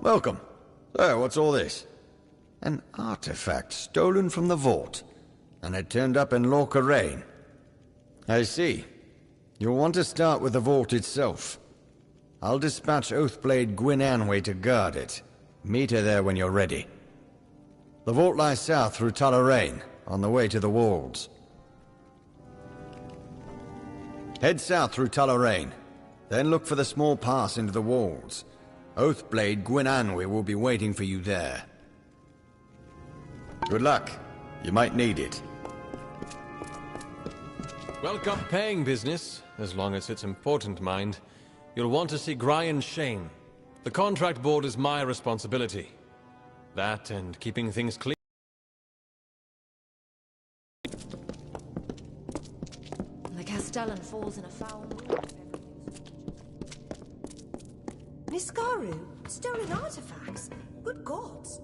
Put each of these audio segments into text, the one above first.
Welcome. So, what's all this? An artifact stolen from the vault, and it turned up in Lorca Rain. I see. You'll want to start with the vault itself. I'll dispatch Oathblade Gwyn Anway to guard it. Meet her there when you're ready. The vault lies south through Tullaraine, on the way to the walls. Head south through Tullaraine, then look for the small pass into the walls. Oathblade Gwyn Anway will be waiting for you there. Good luck. You might need it. Welcome. Paying business, as long as it's important, mind. You'll want to see Brian Shane. The contract board is my responsibility. That and keeping things clean. The Castellan falls in a foul mood. Niskaru? Stolen artifacts? Good gods.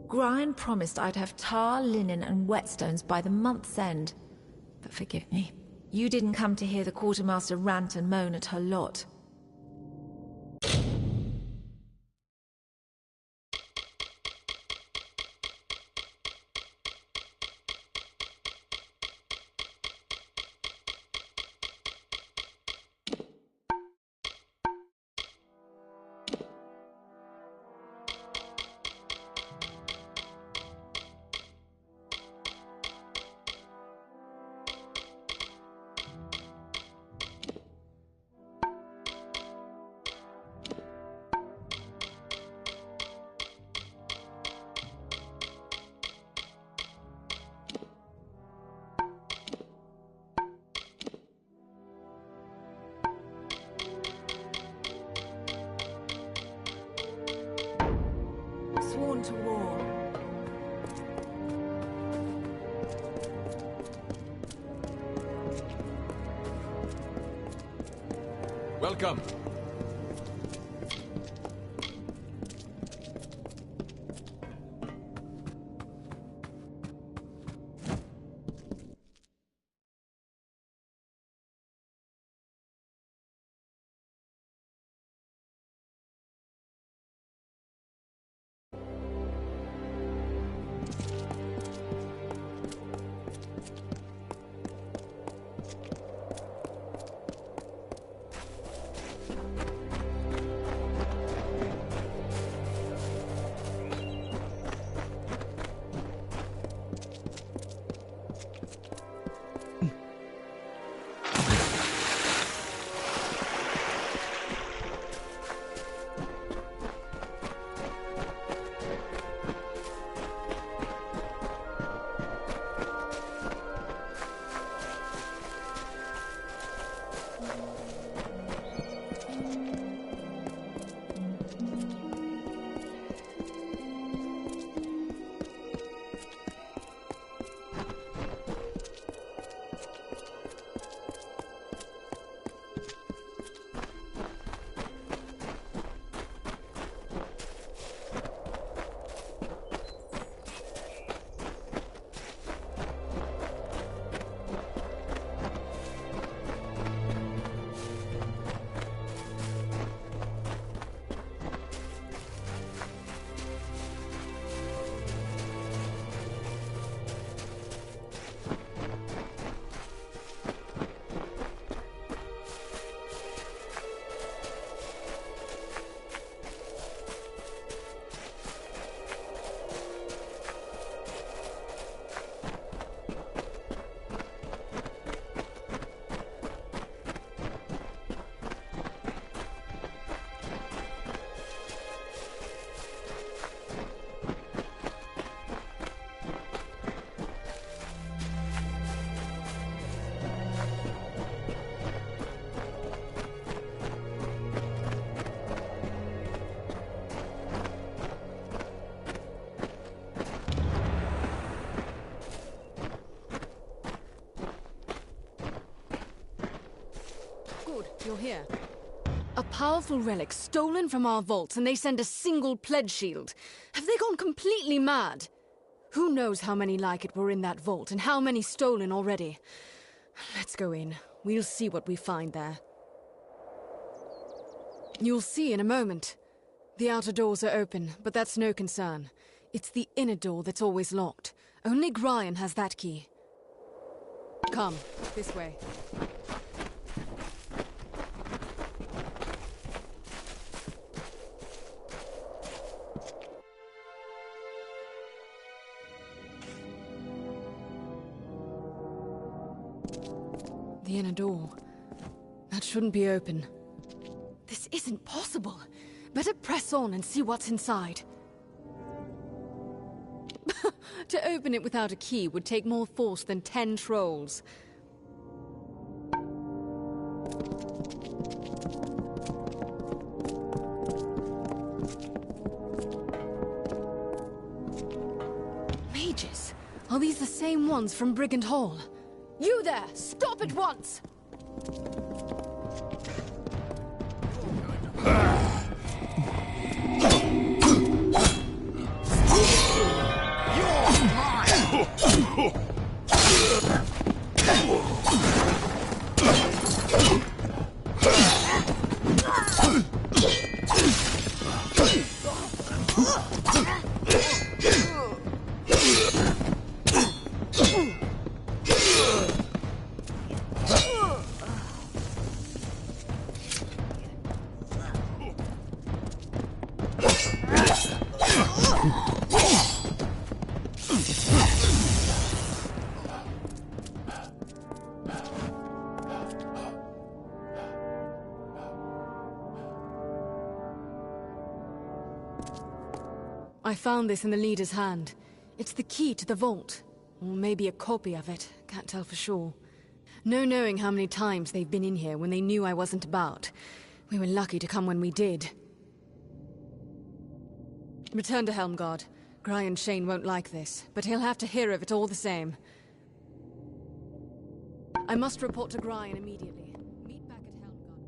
Brian promised I'd have tar, linen, and whetstones by the month's end. But forgive me. You didn't come to hear the quartermaster rant and moan at her lot. Sworn to war. Welcome. You're here. A powerful relic stolen from our vaults, and they send a single pledge shield. Have they gone completely mad? Who knows how many like it were in that vault, and how many stolen already? Let's go in. We'll see what we find there. You'll see in a moment. The outer doors are open, but that's no concern. It's the inner door that's always locked. Only Gryan has that key. Come, this way. The inner door. That shouldn't be open. This isn't possible. Better press on and see what's inside. To open it without a key would take more force than 10 trolls. Mages? Are these the same ones from Brigand Hall? You there! Stop at once! I found this in the leader's hand. It's the key to the vault. Or maybe a copy of it. Can't tell for sure. No knowing how many times they've been in here when they knew I wasn't about. We were lucky to come when we did. Return to Helmguard. Gryan Shane won't like this, but he'll have to hear of it all the same. I must report to Gryan immediately. Meet back at Helmguard.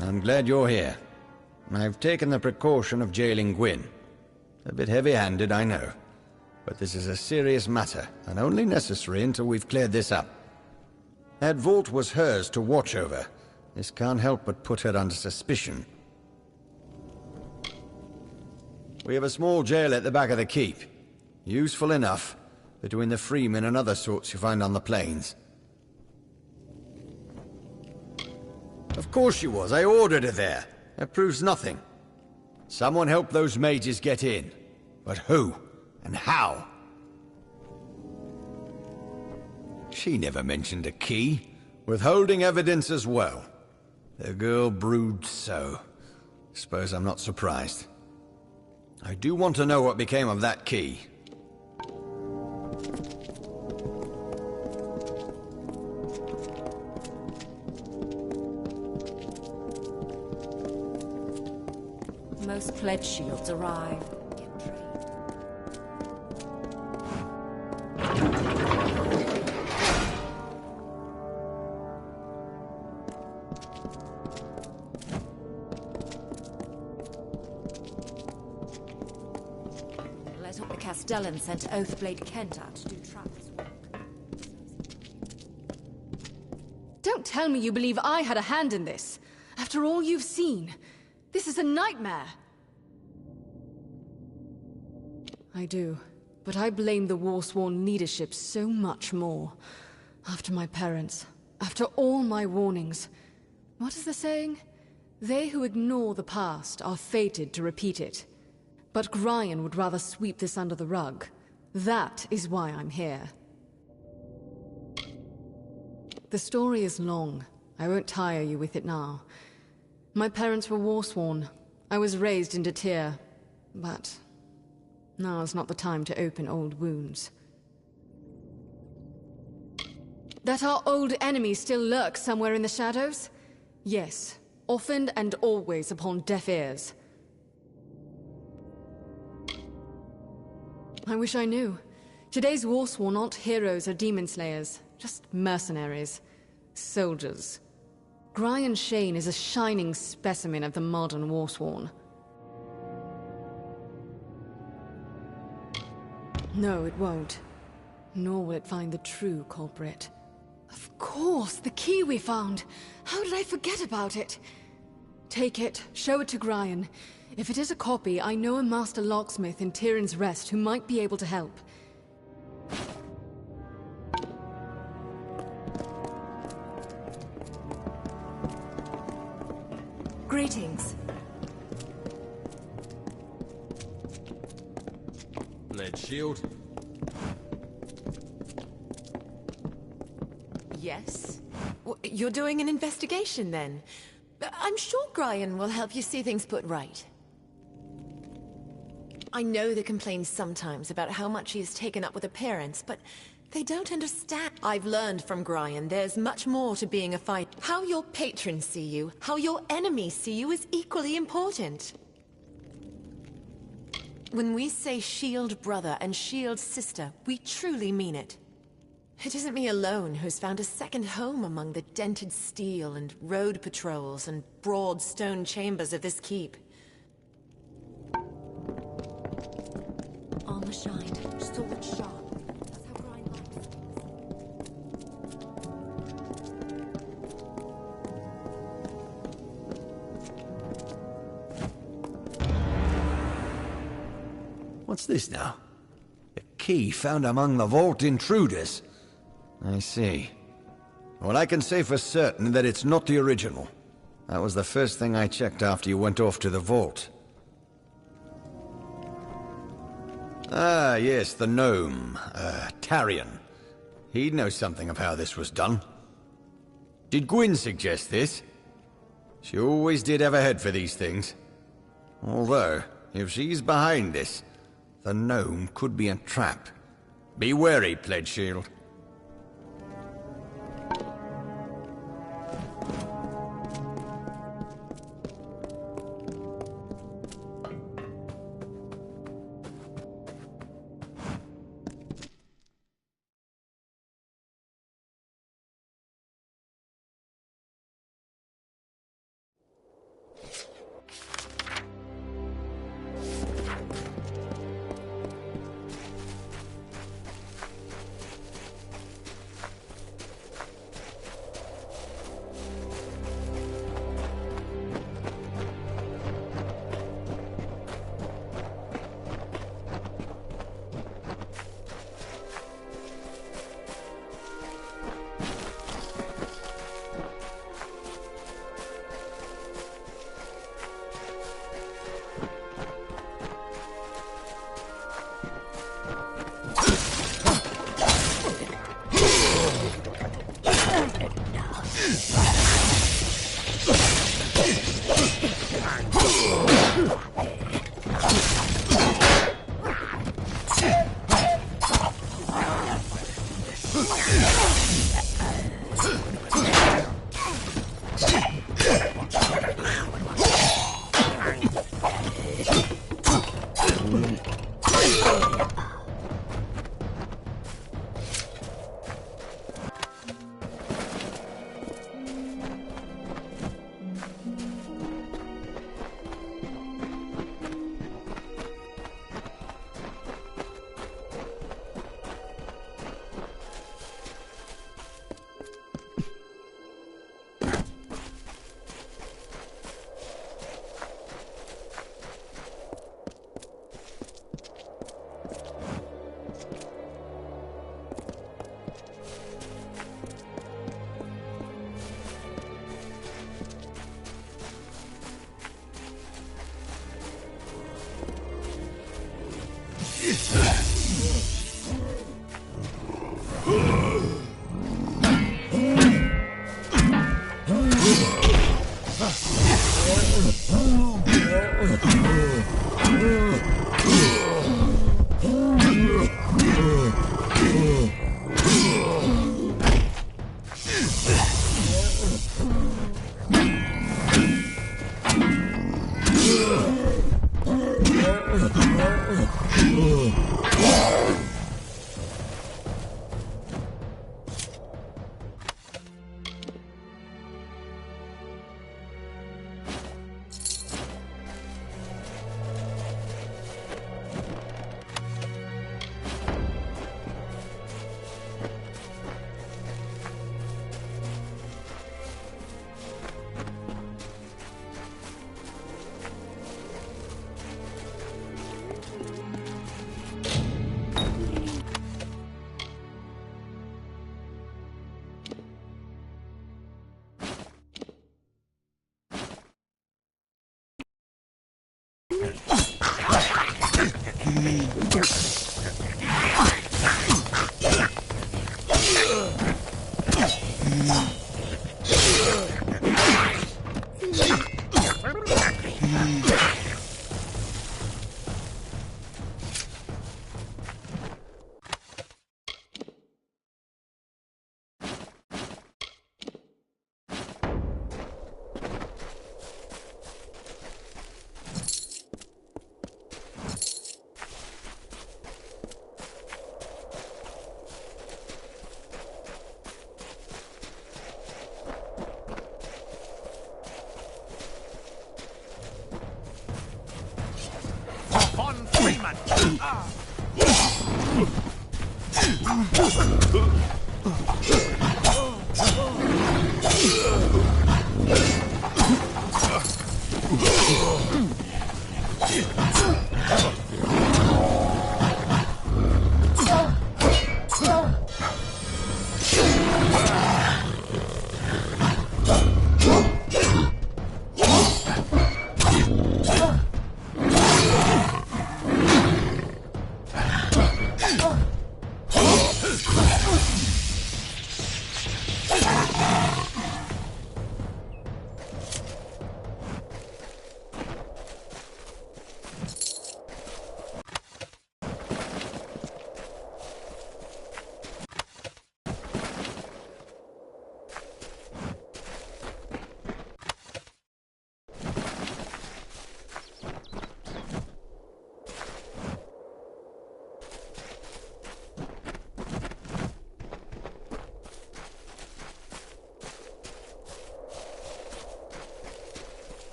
I'm glad you're here. I've taken the precaution of jailing Gwyn. A bit heavy-handed, I know. But this is a serious matter, and only necessary until we've cleared this up. That vault was hers to watch over. This can't help but put her under suspicion. We have a small jail at the back of the keep. Useful enough, between the freemen and other sorts you find on the plains. Of course she was. I ordered her there. That proves nothing. Someone helped those mages get in. But who? And how? She never mentioned a key. Withholding evidence as well. The girl broods so. Suppose I'm not surprised. I do want to know what became of that key. Most pledge shields arrive. Let's hope the Castellan sent Oathblade Kent out to do Travis' work. Don't tell me you believe I had a hand in this. After all you've seen. This is a nightmare! I do, but I blame the Warsworn leadership so much more. After my parents, after all my warnings. What is the saying? They who ignore the past are fated to repeat it. But Gryan would rather sweep this under the rug. That is why I'm here. The story is long. I won't tire you with it now. My parents were Warsworn. I was raised in Tyr, but now is not the time to open old wounds. That our old enemy still lurks somewhere in the shadows? Yes, often and always upon deaf ears. I wish I knew. Today's Warsworn aren't heroes or demon slayers, just mercenaries. Soldiers. Gryan Shane is a shining specimen of the modern Warsworn. No, it won't. Nor will it find the true culprit. Of course, the key we found! How did I forget about it? Take it, show it to Gryan. If it is a copy, I know a master locksmith in Tyrion's Rest who might be able to help. Greetings. Lead shield. Yes? You're doing an investigation, then? I'm sure Gryan will help you see things put right. I know they complain sometimes about how much he has taken up with appearance, but they don't understand. I've learned from Gryan there's much more to being a fighter. How your patrons see you, how your enemies see you is equally important. When we say shield brother and shield sister, we truly mean it. It isn't me alone who's found a second home among the dented steel and road patrols and broad stone chambers of this keep. Armor shined, sword sharp. That's how Gryan likes it. What's this now? A key found among the vault intruders. I see. Well, I can say for certain that it's not the original. That was the first thing I checked after you went off to the vault. Ah, yes, the gnome. Tarion. He'd know something of how this was done. Did Gwyn suggest this? She always did have a head for these things. Although, if she's behind this, the gnome could be a trap. Be wary, Pledge Shield.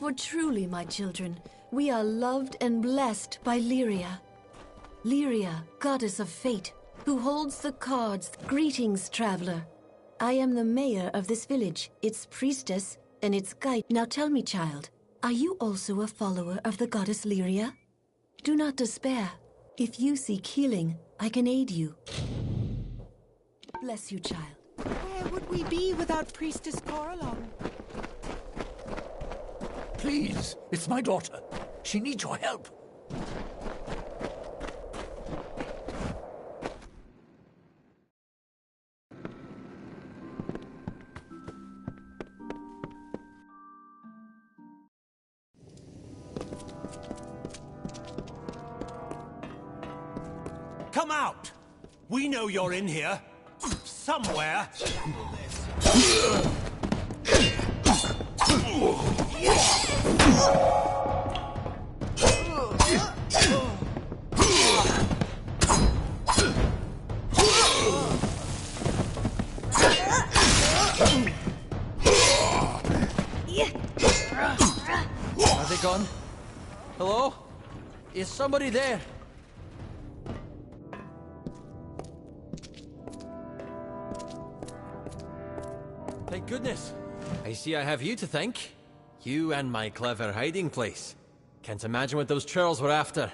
For truly, my children, we are loved and blessed by Lyria. Lyria, goddess of fate, who holds the cards. Greetings, traveler. I am the mayor of this village, its priestess, and its guide. Now tell me, child, are you also a follower of the goddess Lyria? Do not despair. If you seek healing, I can aid you. Bless you, child. Where would we be without Priestess Coralon? Please, it's my daughter. She needs your help. Come out! We know you're in here. Somewhere. they gone? Hello? Is somebody there? Thank goodness. I see I have you to thank. You and my clever hiding place. Can't imagine what those churls were after.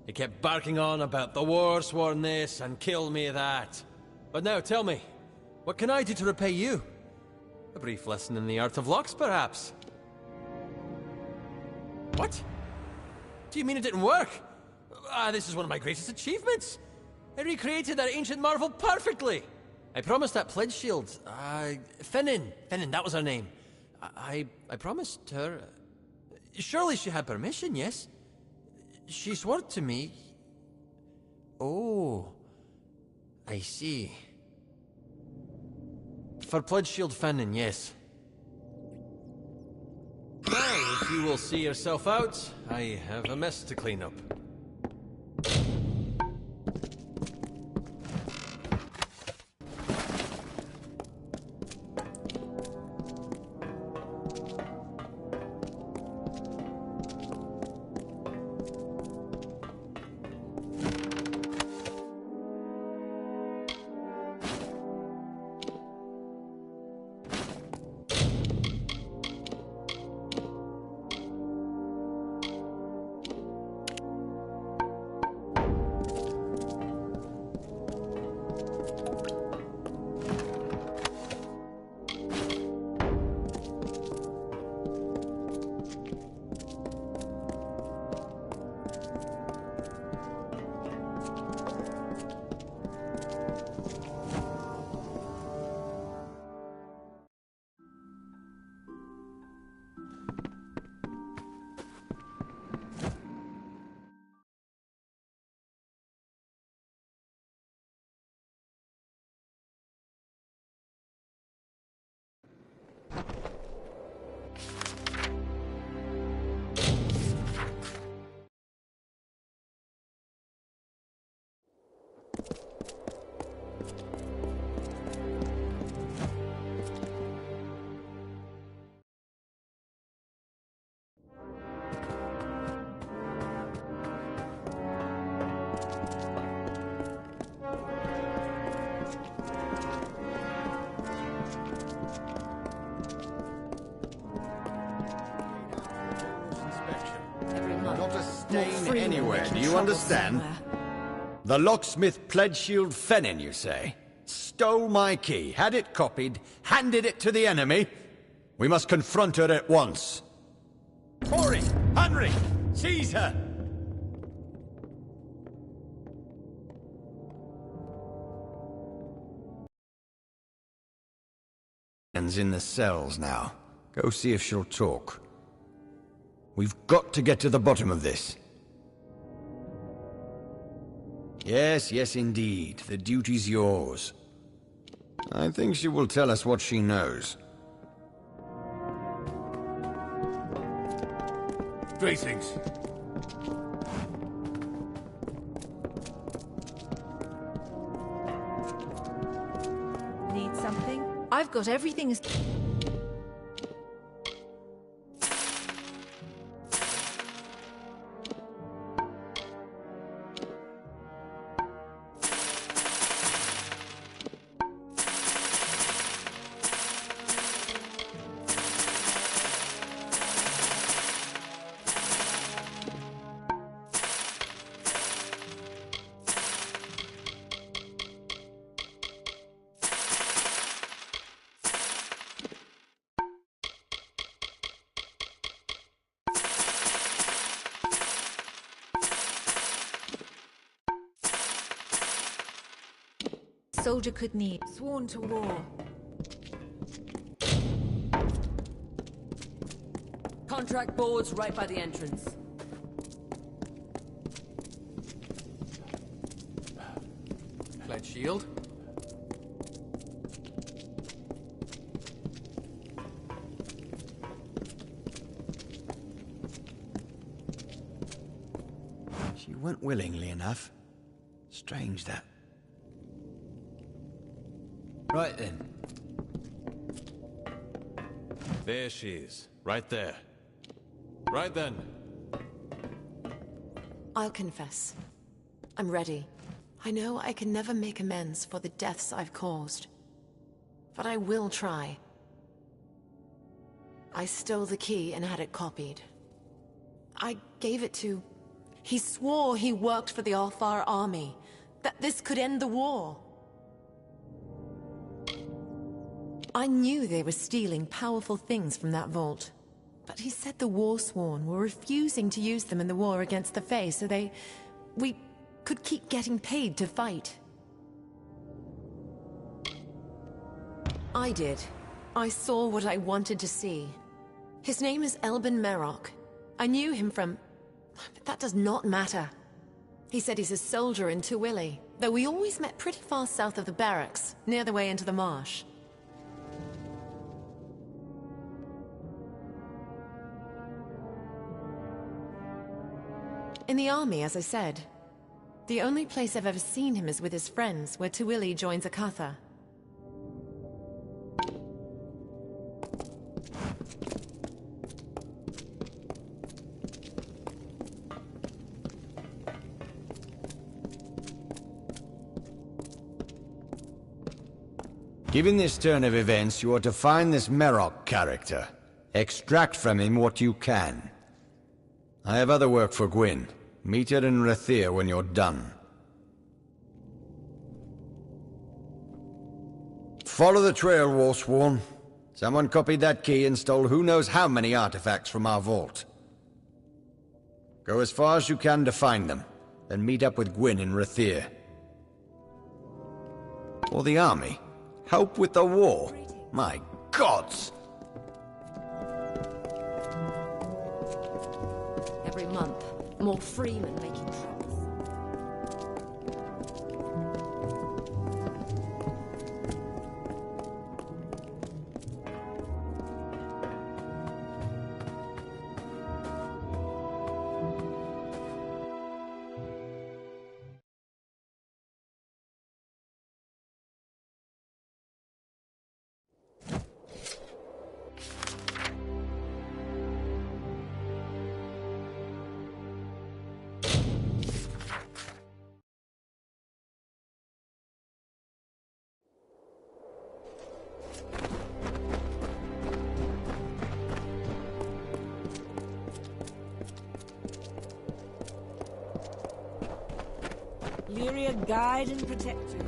They kept barking on about the war sworn this and kill me that. But now tell me, what can I do to repay you? A brief lesson in the art of locks, perhaps? What? Do you mean it didn't work? This is one of my greatest achievements. I recreated that ancient marvel perfectly. I promised that pledge shield. Finnan, that was her name. I promised her. Surely she had permission, yes? She swore to me. Oh, I see. For pledge shield Finnan, yes. Well, if you will see yourself out, I have a mess to clean up. Not a stain anywhere, do you understand? The locksmith pledge shield Finnan, you say? Stole my key, had it copied, handed it to the enemy? We must confront her at once. Corey! Henry! Seize her! Finnan's in the cells now. Go see if she'll talk. We've got to get to the bottom of this. Yes, yes indeed. The duty's yours. I think she will tell us what she knows. Greetings. Need something? I've got everything. Soldier could need. Sworn to war. Contract boards right by the entrance. Pledge shield. She went willingly enough. Strange that. Right then. There she is, right there. Right then. I'll confess. I'm ready. I know I can never make amends for the deaths I've caused. But I will try. I stole the key and had it copied. I gave it to... He swore he worked for the Alfar army, that this could end the war. I knew they were stealing powerful things from that vault. But he said the Warsworn were refusing to use them in the war against the Fae, so we could keep getting paid to fight. I did. I saw what I wanted to see. His name is Elben Merok. I knew him from... but that does not matter. He said he's a soldier in Tuwili, though we always met pretty far south of the barracks, near the way into the marsh. In the army, as I said. The only place I've ever seen him is with his friends, where Tuwili joins Akatha. Given this turn of events, you are to find this Merok character. Extract from him what you can. I have other work for Gwyn. Meet her in Rathir when you're done. Follow the trail, Warsworn. Someone copied that key and stole who knows how many artifacts from our vault. Go as far as you can to find them, then meet up with Gwyn in Rathir. Or the army. Help with the war. My gods! Every month, more freemen making troubles. Lyria, guide and protect you.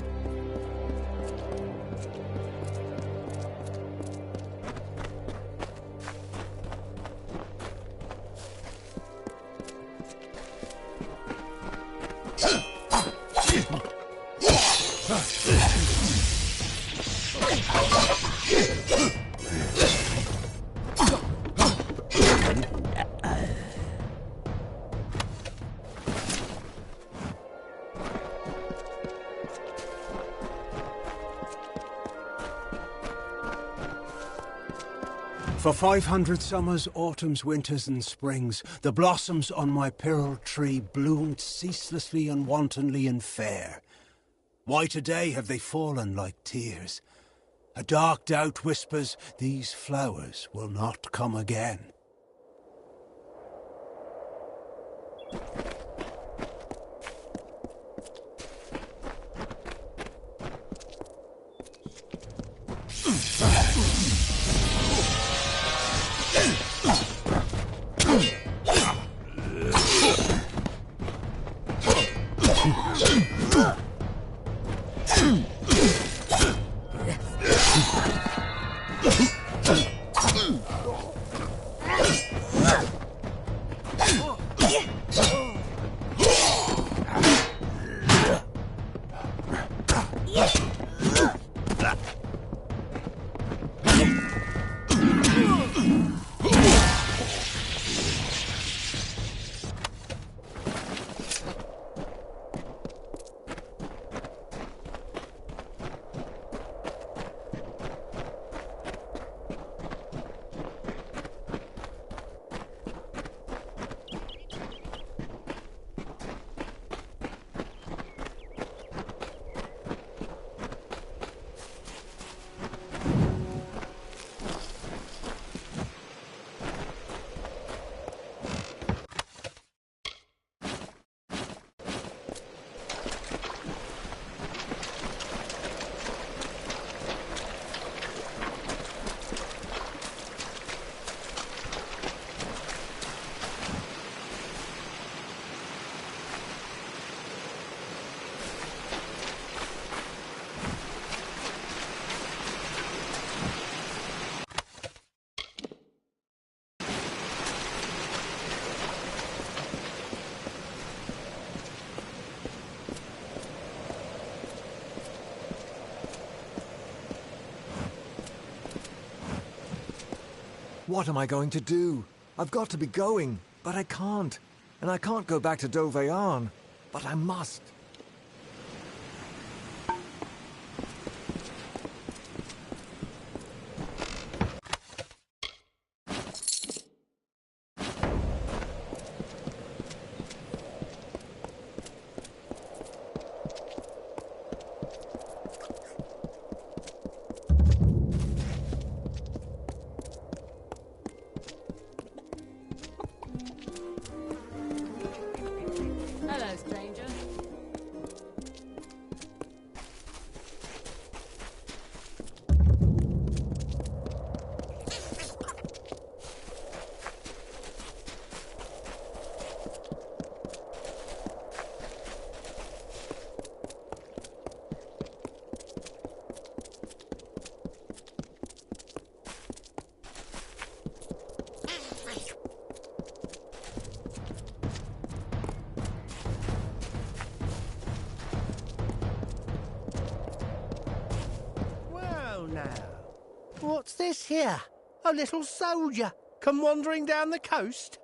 For 500 summers, autumns, winters, and springs, the blossoms on my pearl tree bloomed ceaselessly and wantonly and fair. Why today have they fallen like tears? A dark doubt whispers, these flowers will not come again. What am I going to do? I've got to be going, but I can't. And I can't go back to Doveyan, but I must. Hello, stranger. Well now, what's this here? A little soldier come wandering down the coast?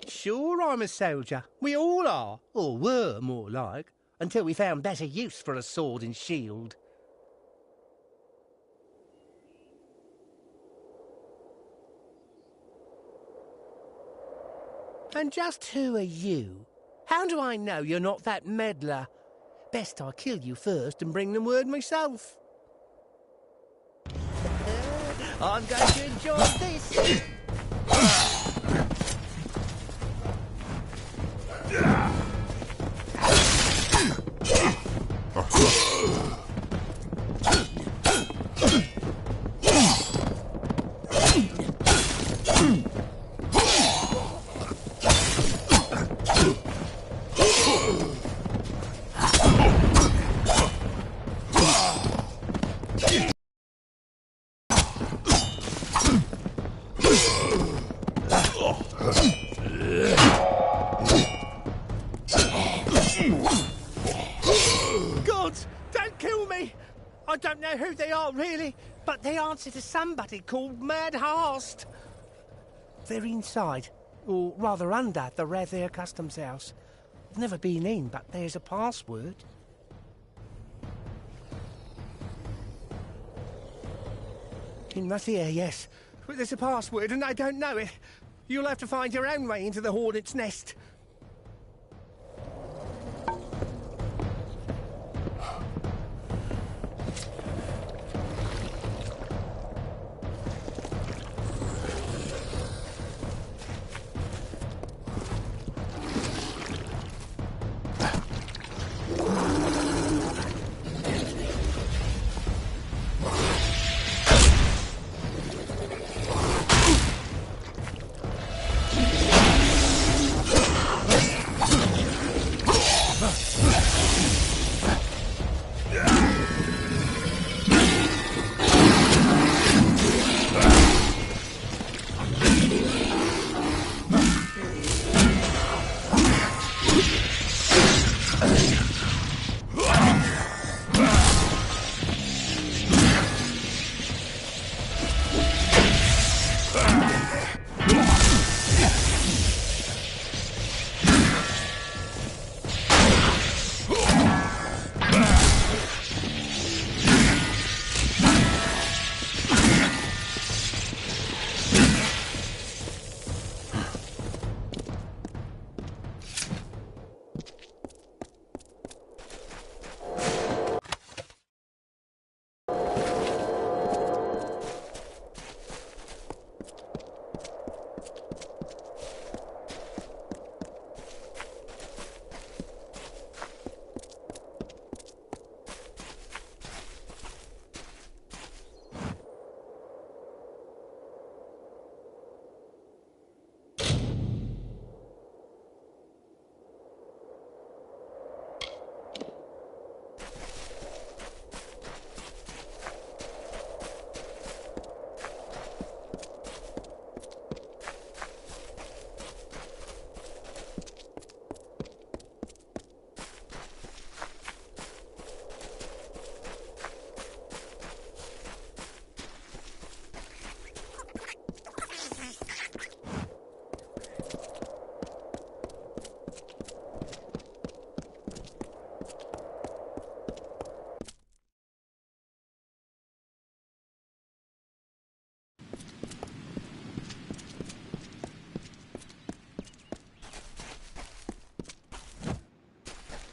Sure, I'm a soldier. We all are, or were more like, until we found better use for a sword and shield. And just who are you? How do I know you're not that meddler? Best I kill you first and bring them word myself. I'm going to enjoy this. Gods, don't kill me! I don't know who they are, really, but they answer to somebody called Mad Hast. They're inside, or rather under, the Rathair Customs House. I've never been in, but there's a password. In Rathair, yes, but there's a password and I don't know it. You'll have to find your own way into the Hornet's Nest.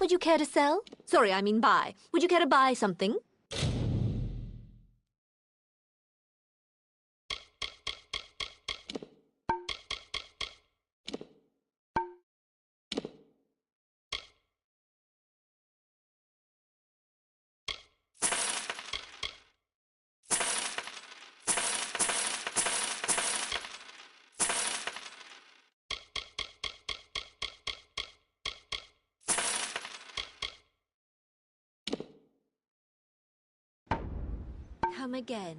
Would you care to sell? Sorry, I mean buy. Would you care to buy something? Come again.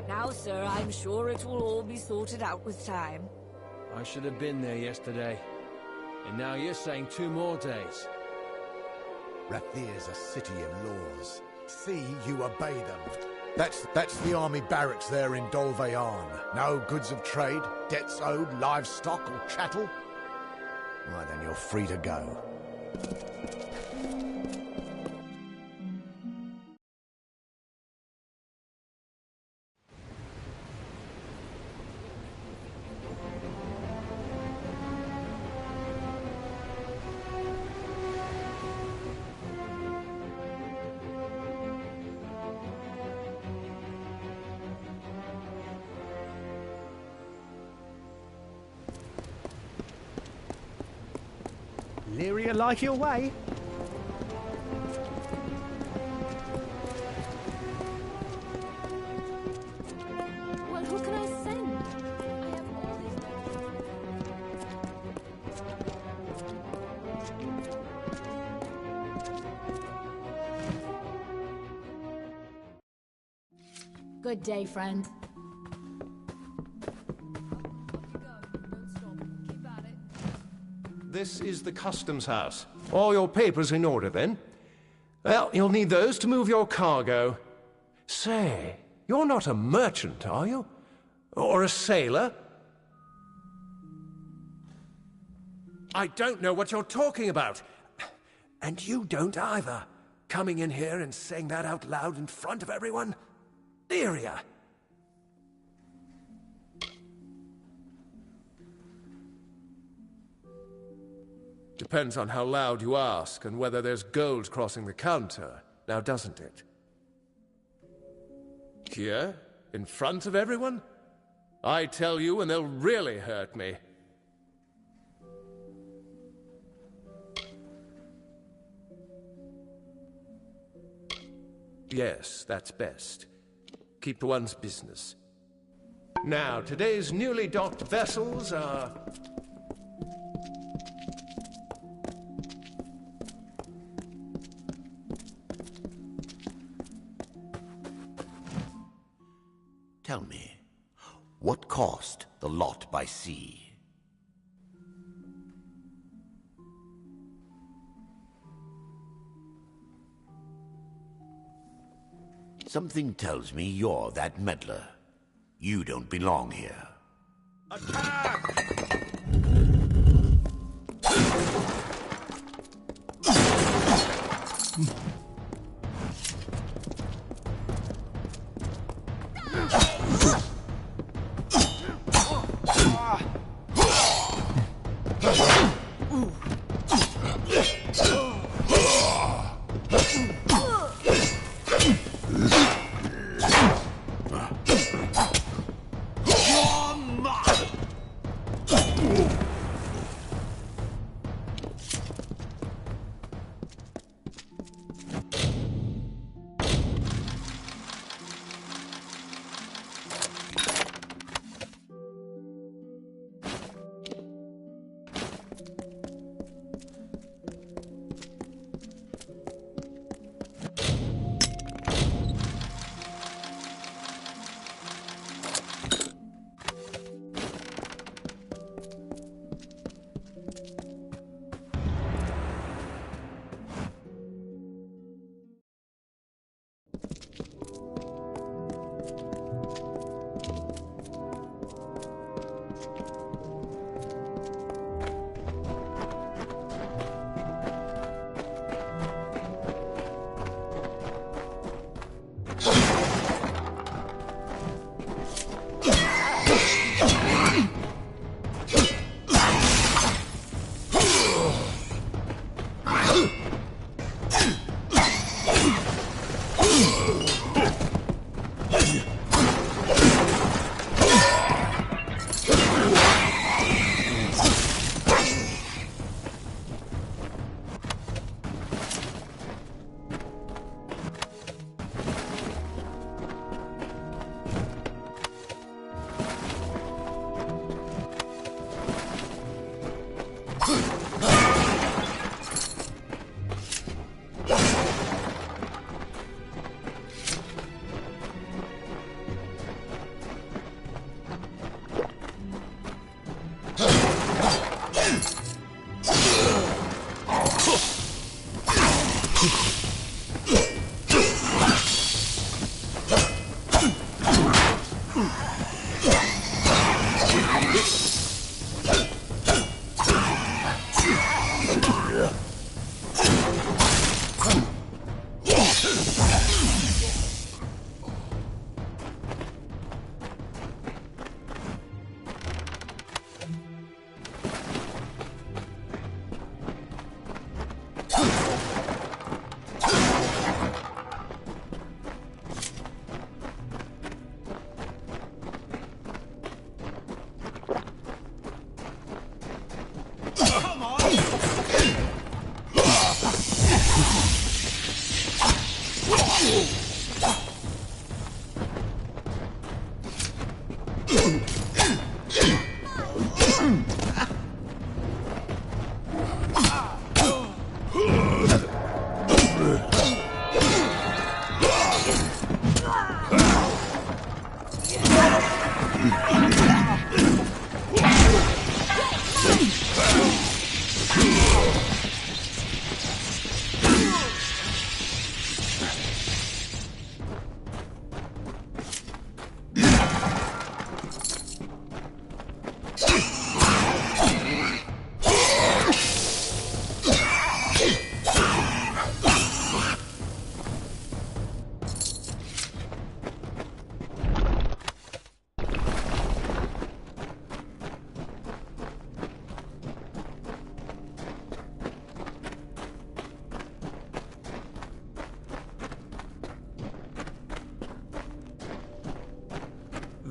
Now, sir, I'm sure it will all be sorted out with time. I should have been there yesterday. And now you're saying 2 more days. Rathir's a city of laws. See you obey them. That's the army barracks there in Dolvayan. No goods of trade, debts owed, livestock or chattel? Right then, you're free to go. Lyria like your way? Well, who can I send? I have all these... Good day, friend. This is the customs house. All your papers in order, then? Well, you'll need those to move your cargo. Say, you're not a merchant, are you? Or a sailor? I don't know what you're talking about. And you don't either. Coming in here and saying that out loud in front of everyone? Lyria! Depends on how loud you ask and whether there's gold crossing the counter, now doesn't it? Here? In front of everyone? I tell you and they'll really hurt me. Yes, that's best. Keep to one's business. Now, today's newly docked vessels are... Tell me, what cost the lot by sea? Something tells me you're that meddler. You don't belong here. Attack!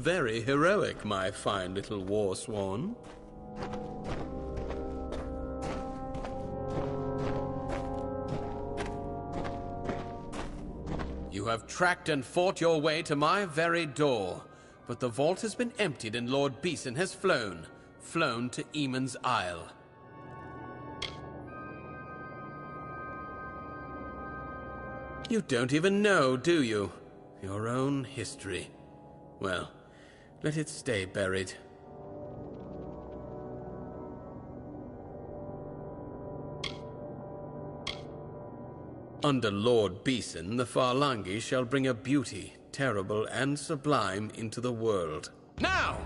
Very heroic, my fine little war swan. You have tracked and fought your way to my very door, but the vault has been emptied and Lord Beeson has flown to Eamon's Isle. You don't even know, do you? Your own history. Well, let it stay buried. Under Lord Beeson, the Farlangi shall bring a beauty, terrible and sublime, into the world. Now!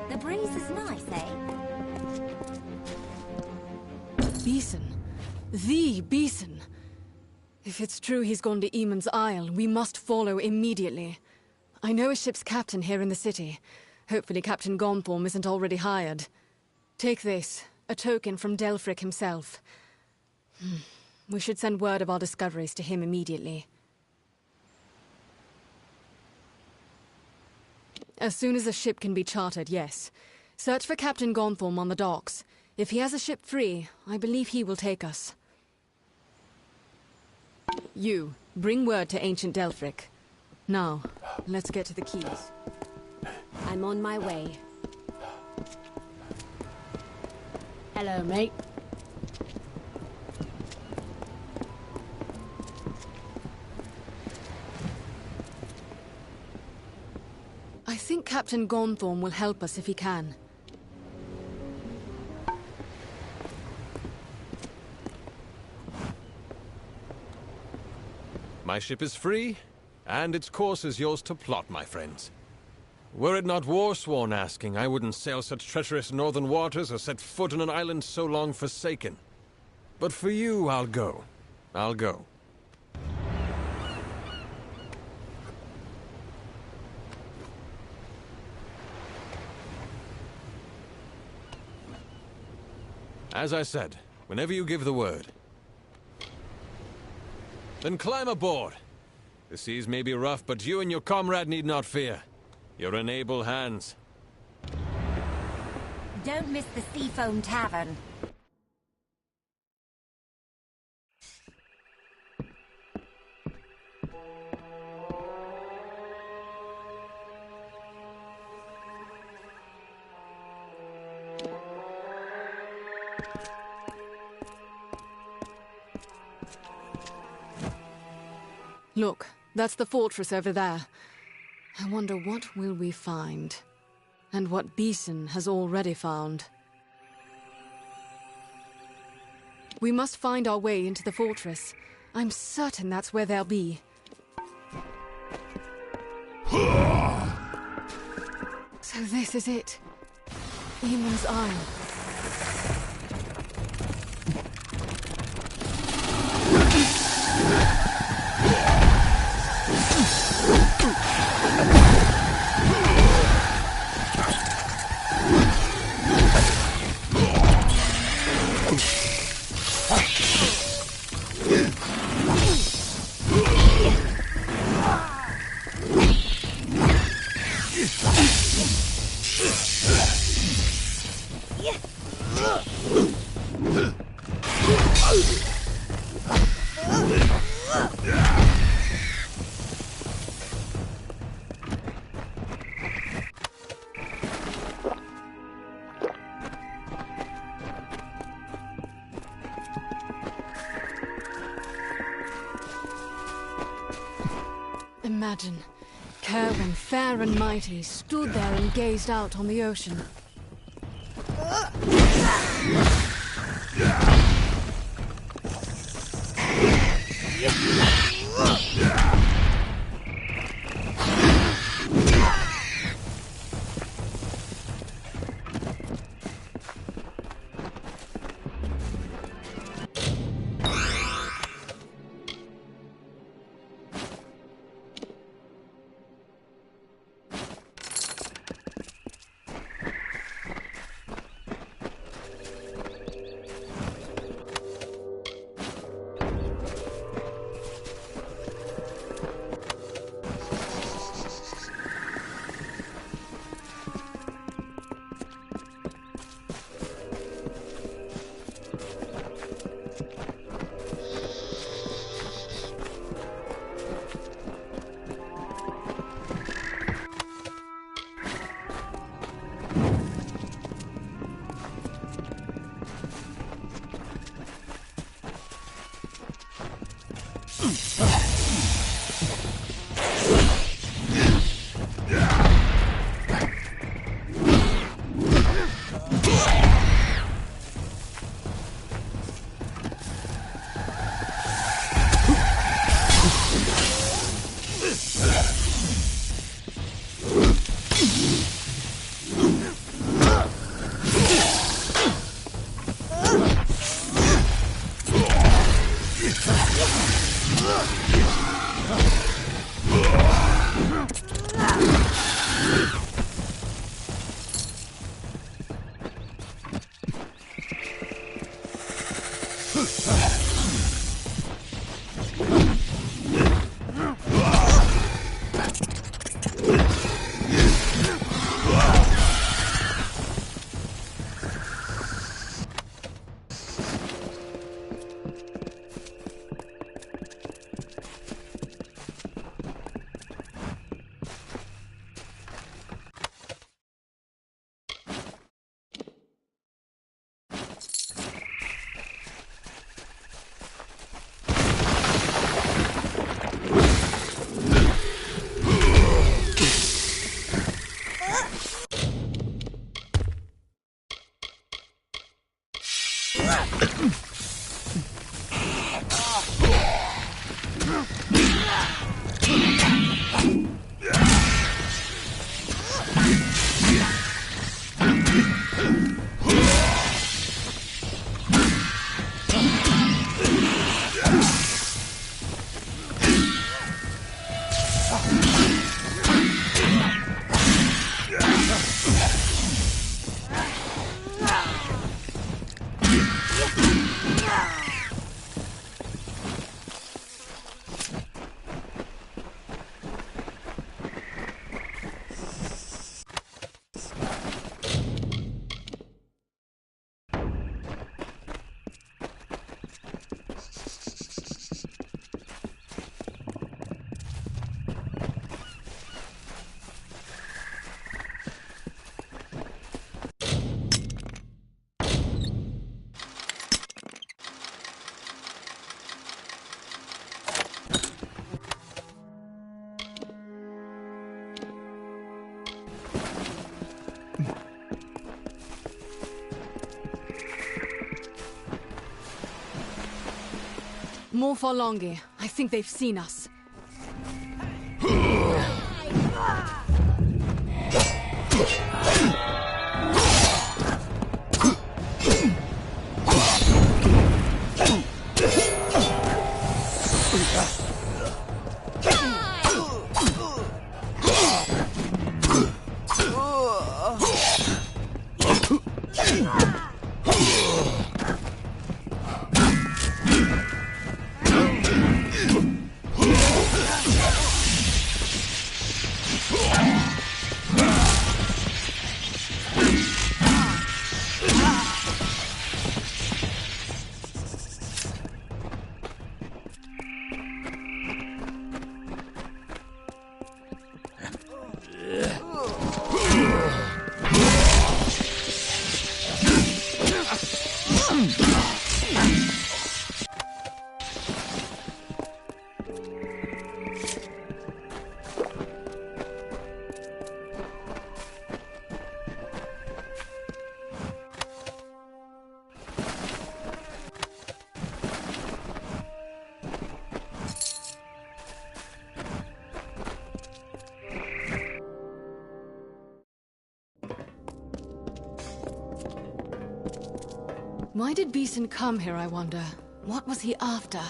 The breeze is nice, eh? Beeson. The Beeson. If it's true he's gone to Eamon's Isle, we must follow immediately. I know a ship's captain here in the city. Hopefully Captain Gonthorm isn't already hired. Take this, a token from Delfric himself. We should send word of our discoveries to him immediately. As soon as a ship can be chartered, yes. Search for Captain Gonthorm on the docks. If he has a ship free, I believe he will take us. You, bring word to ancient Delfric. Now, let's get to the keys. I'm on my way. Hello, mate. I think Captain Gonthorm will help us if he can. My ship is free, and its course is yours to plot, my friends. Were it not war-sworn asking, I wouldn't sail such treacherous northern waters or set foot on an island so long forsaken. But for you, I'll go. I'll go. As I said, whenever you give the word. Then climb aboard. The seas may be rough, but you and your comrade need not fear. You're in able hands. Don't miss the Seafoam Tavern. Look, that's the fortress over there. I wonder what will we find? And what Beeson has already found. We must find our way into the fortress. I'm certain that's where they'll be. So this is it. Eamon's Isle. Imagine, Kerwin, fair and mighty, stood there and gazed out on the ocean. More Forlongi. I think they've seen us. Why did Beeson come here, I wonder? What was he after?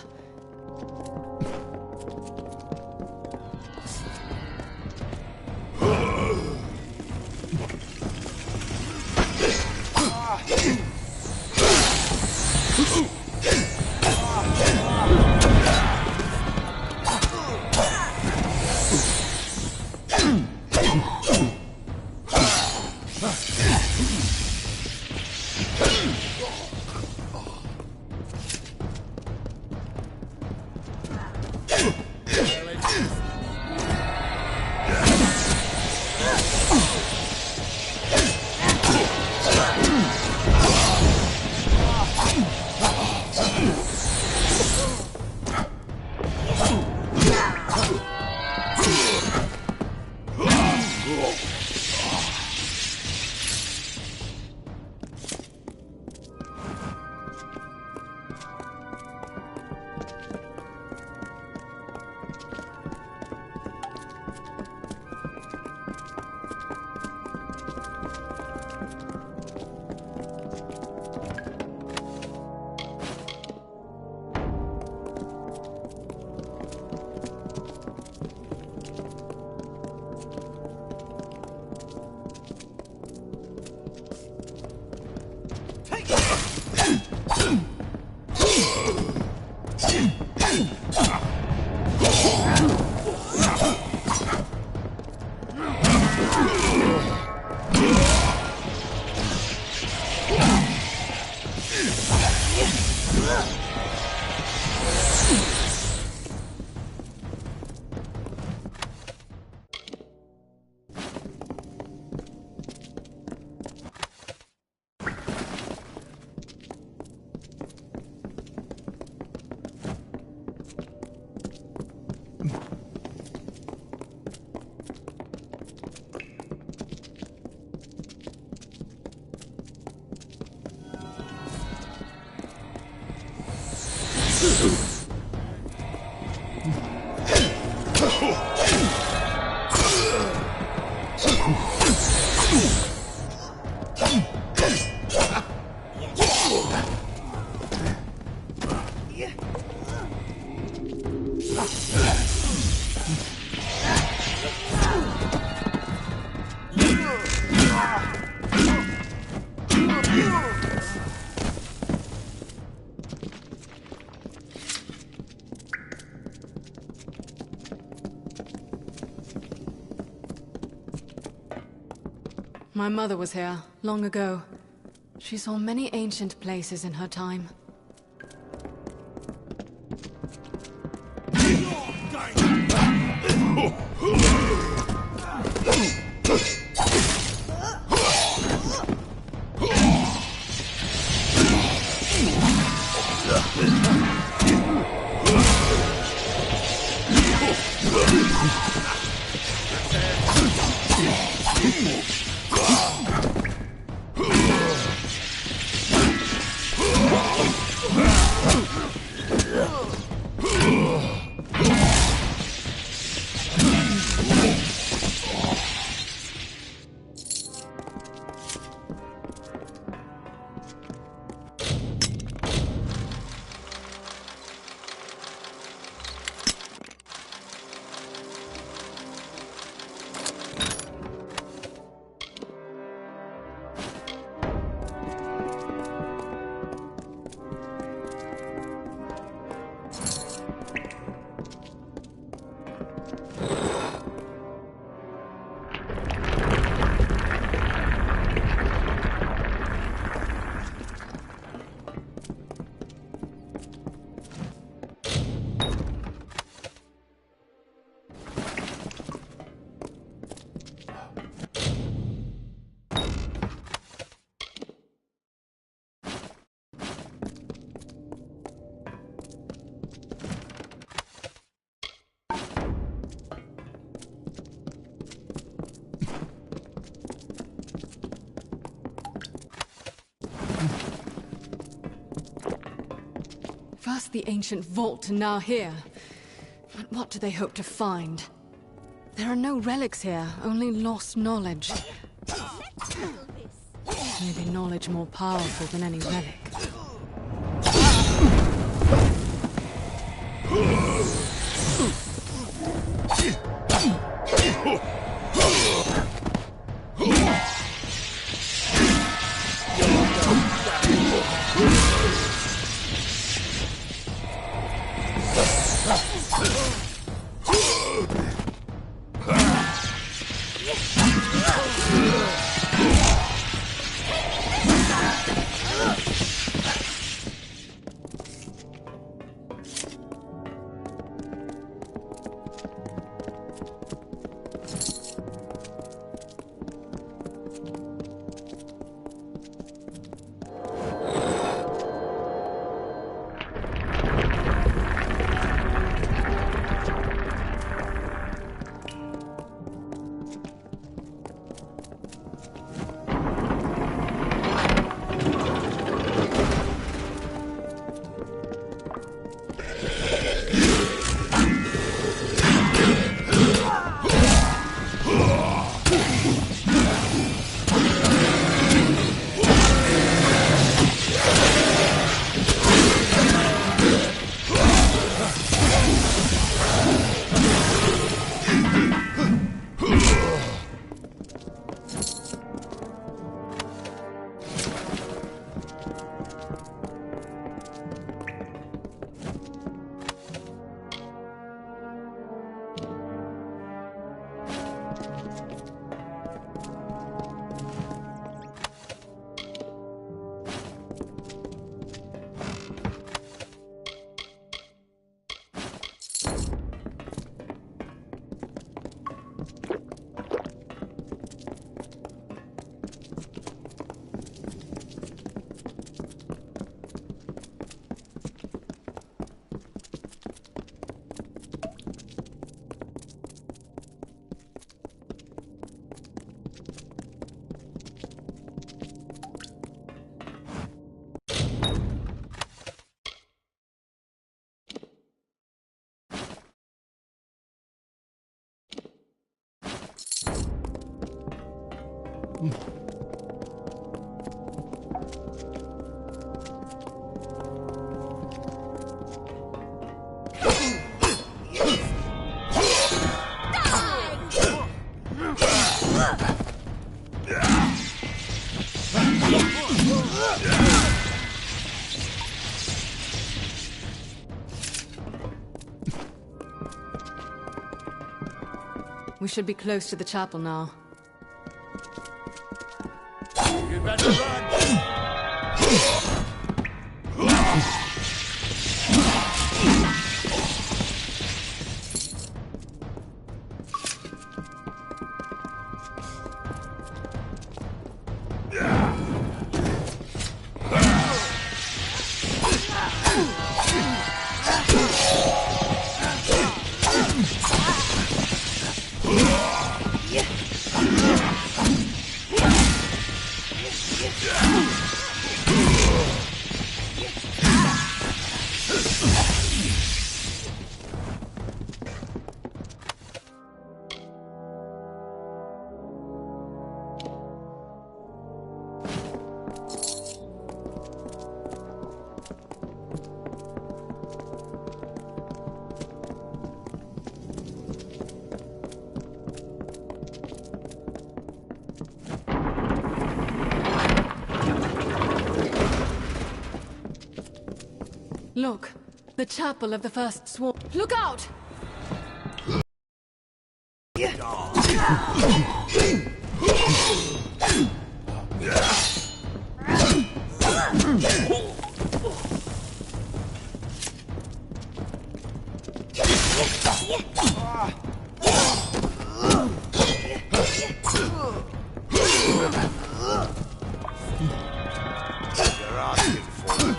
My mother was here, long ago. She saw many ancient places in her time. First the ancient vault, and now here. But what do they hope to find? There are no relics here, only lost knowledge. Maybe knowledge more powerful than any relic. We should be close to the chapel now. You better run! Look, the chapel of the first swarm. Look out! You're asking for it.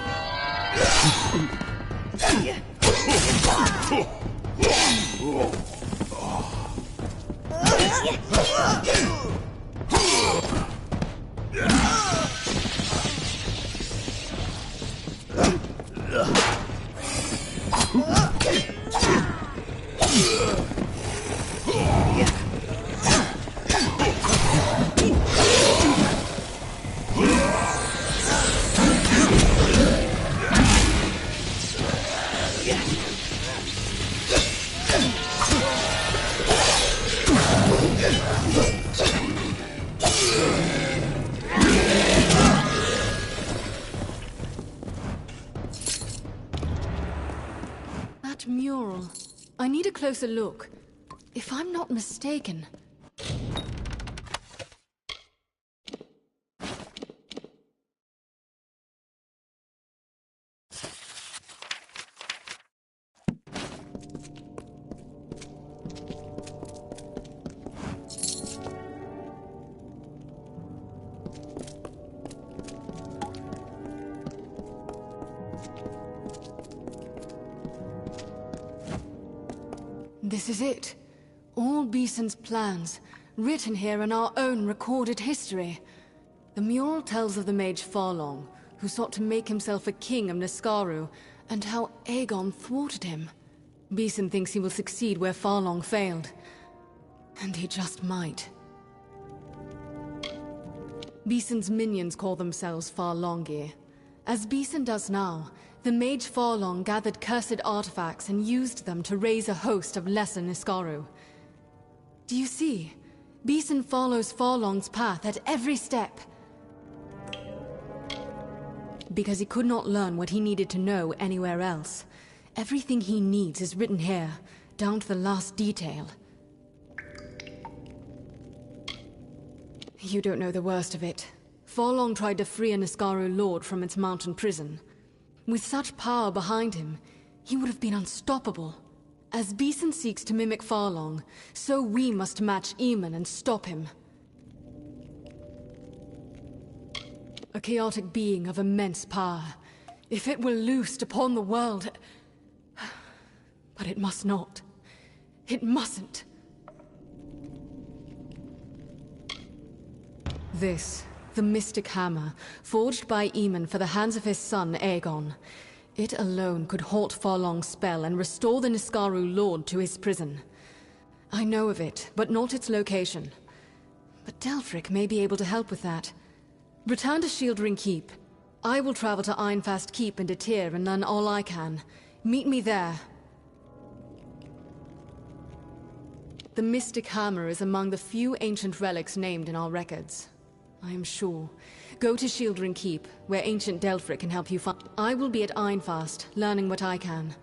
That mural. I need a closer look. If I'm not mistaken... This is it. All Beeson's plans, written here in our own recorded history. The mural tells of the mage Farlong, who sought to make himself a king of Niskaru, and how Aegon thwarted him. Beeson thinks he will succeed where Farlong failed. And he just might. Beeson's minions call themselves Farlongir. As Beeson does now, the mage Farlong gathered cursed artifacts and used them to raise a host of lesser Niskaru. Do you see? Beeson follows Farlong's path at every step. Because he could not learn what he needed to know anywhere else. Everything he needs is written here, down to the last detail. You don't know the worst of it. Farlong tried to free a Niskaru lord from its mountain prison. With such power behind him, he would have been unstoppable. As Beeson seeks to mimic Farlong, so we must match Eamon and stop him. A chaotic being of immense power. If it were loosed upon the world... But it must not. It mustn't. This, the Mystic Hammer, forged by Eamon for the hands of his son Aegon. It alone could halt Farlong's spell and restore the Niskaru Lord to his prison. I know of it, but not its location. But Delphric may be able to help with that. Return to Shieldring Keep. I will travel to Ironfast Keep and Detir and learn all I can. Meet me there. The Mystic Hammer is among the few ancient relics named in our records. I am sure. Go to Shieldring Keep, where ancient Delphric can help you find... I will be at Ironfast, learning what I can.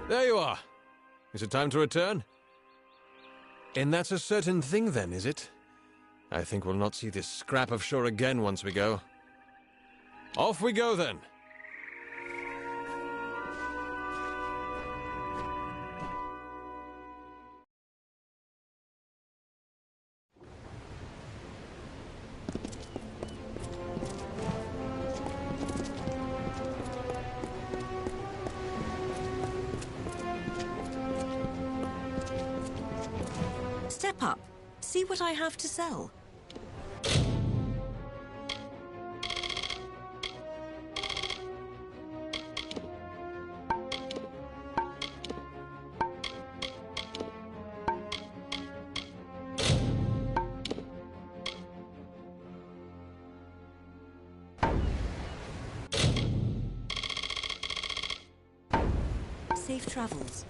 There you are. Is it time to return? And that's a certain thing then, is it? I think we'll not see this scrap of shore again once we go. Off we go then. Step up. See what I have to sell. Safe travels.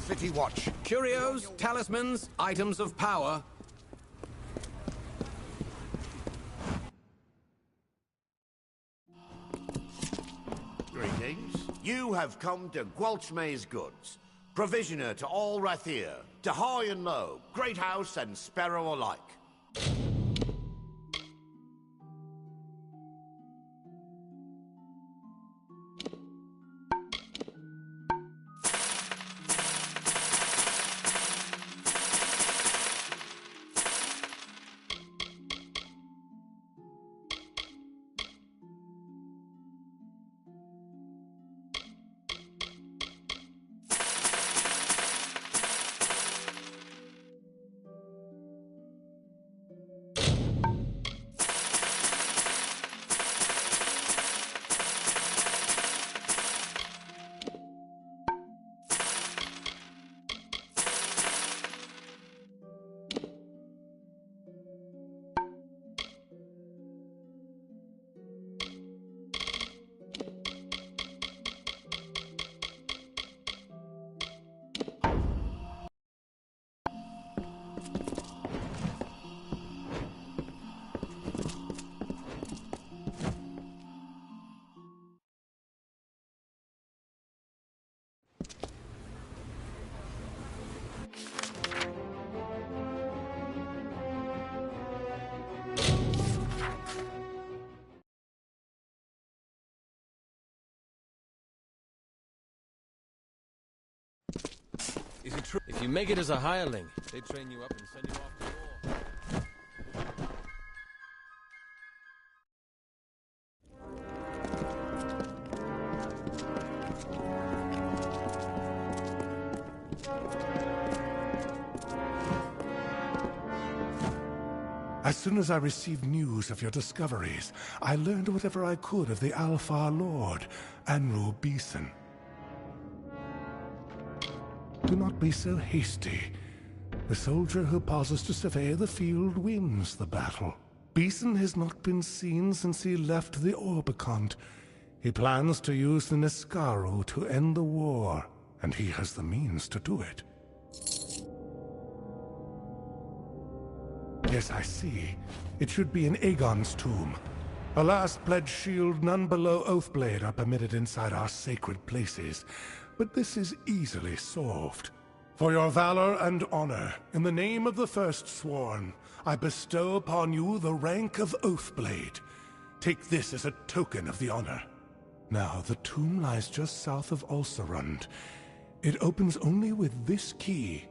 City Watch. Curios, talismans, items of power. Greetings. You have come to Gwalchmay's goods. Provisioner to all Rathir, to high and low, great house and sparrow alike. Is it true? If you make it as a hireling, they train you up and send you off to war. As soon as I received news of your discoveries, I learned whatever I could of the Alpha Lord, Anru Beeson. Do not be so hasty. The soldier who pauses to survey the field wins the battle. Beeson has not been seen since he left the Orbicont. He plans to use the Niskaru to end the war, and he has the means to do it. Yes, I see. It should be in Aegon's tomb. Alas, pledge shield, none below Oathblade are permitted inside our sacred places. But this is easily solved. For your valor and honor, in the name of the First Sworn, I bestow upon you the rank of Oathblade. Take this as a token of the honor. Now, the tomb lies just south of Ulcerund. It opens only with this key.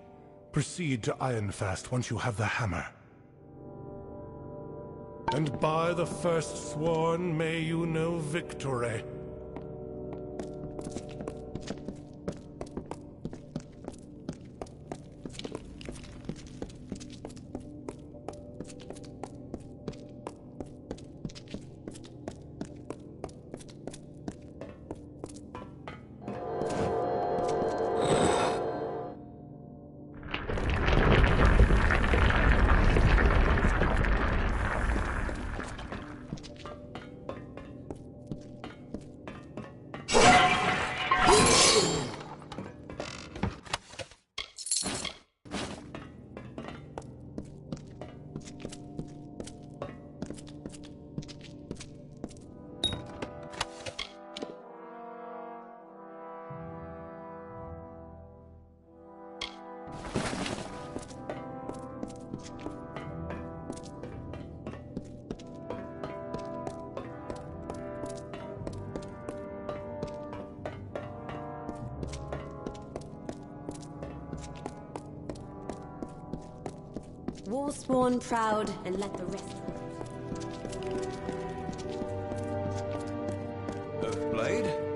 Proceed to Ironfast once you have the hammer. And by the First Sworn, may you know victory. Warsworn proud, and let the rest. Oathblade?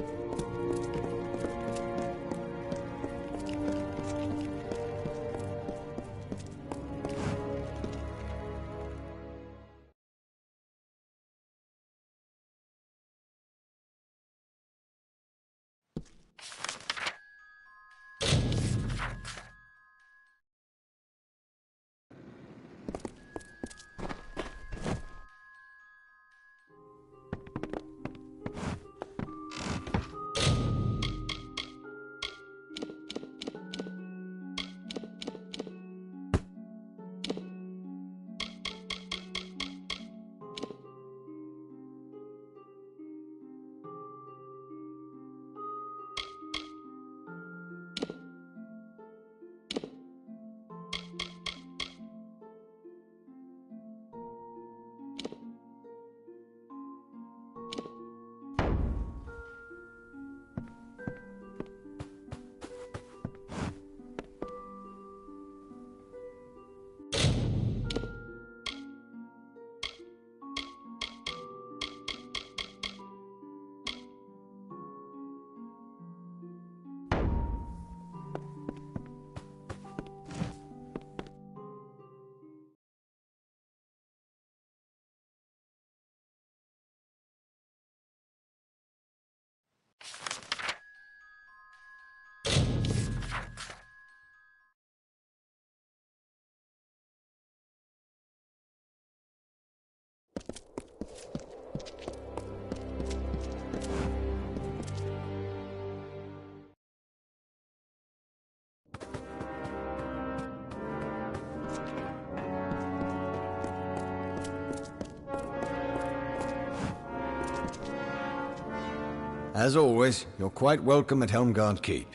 As always, you're quite welcome at Helmgard Keep.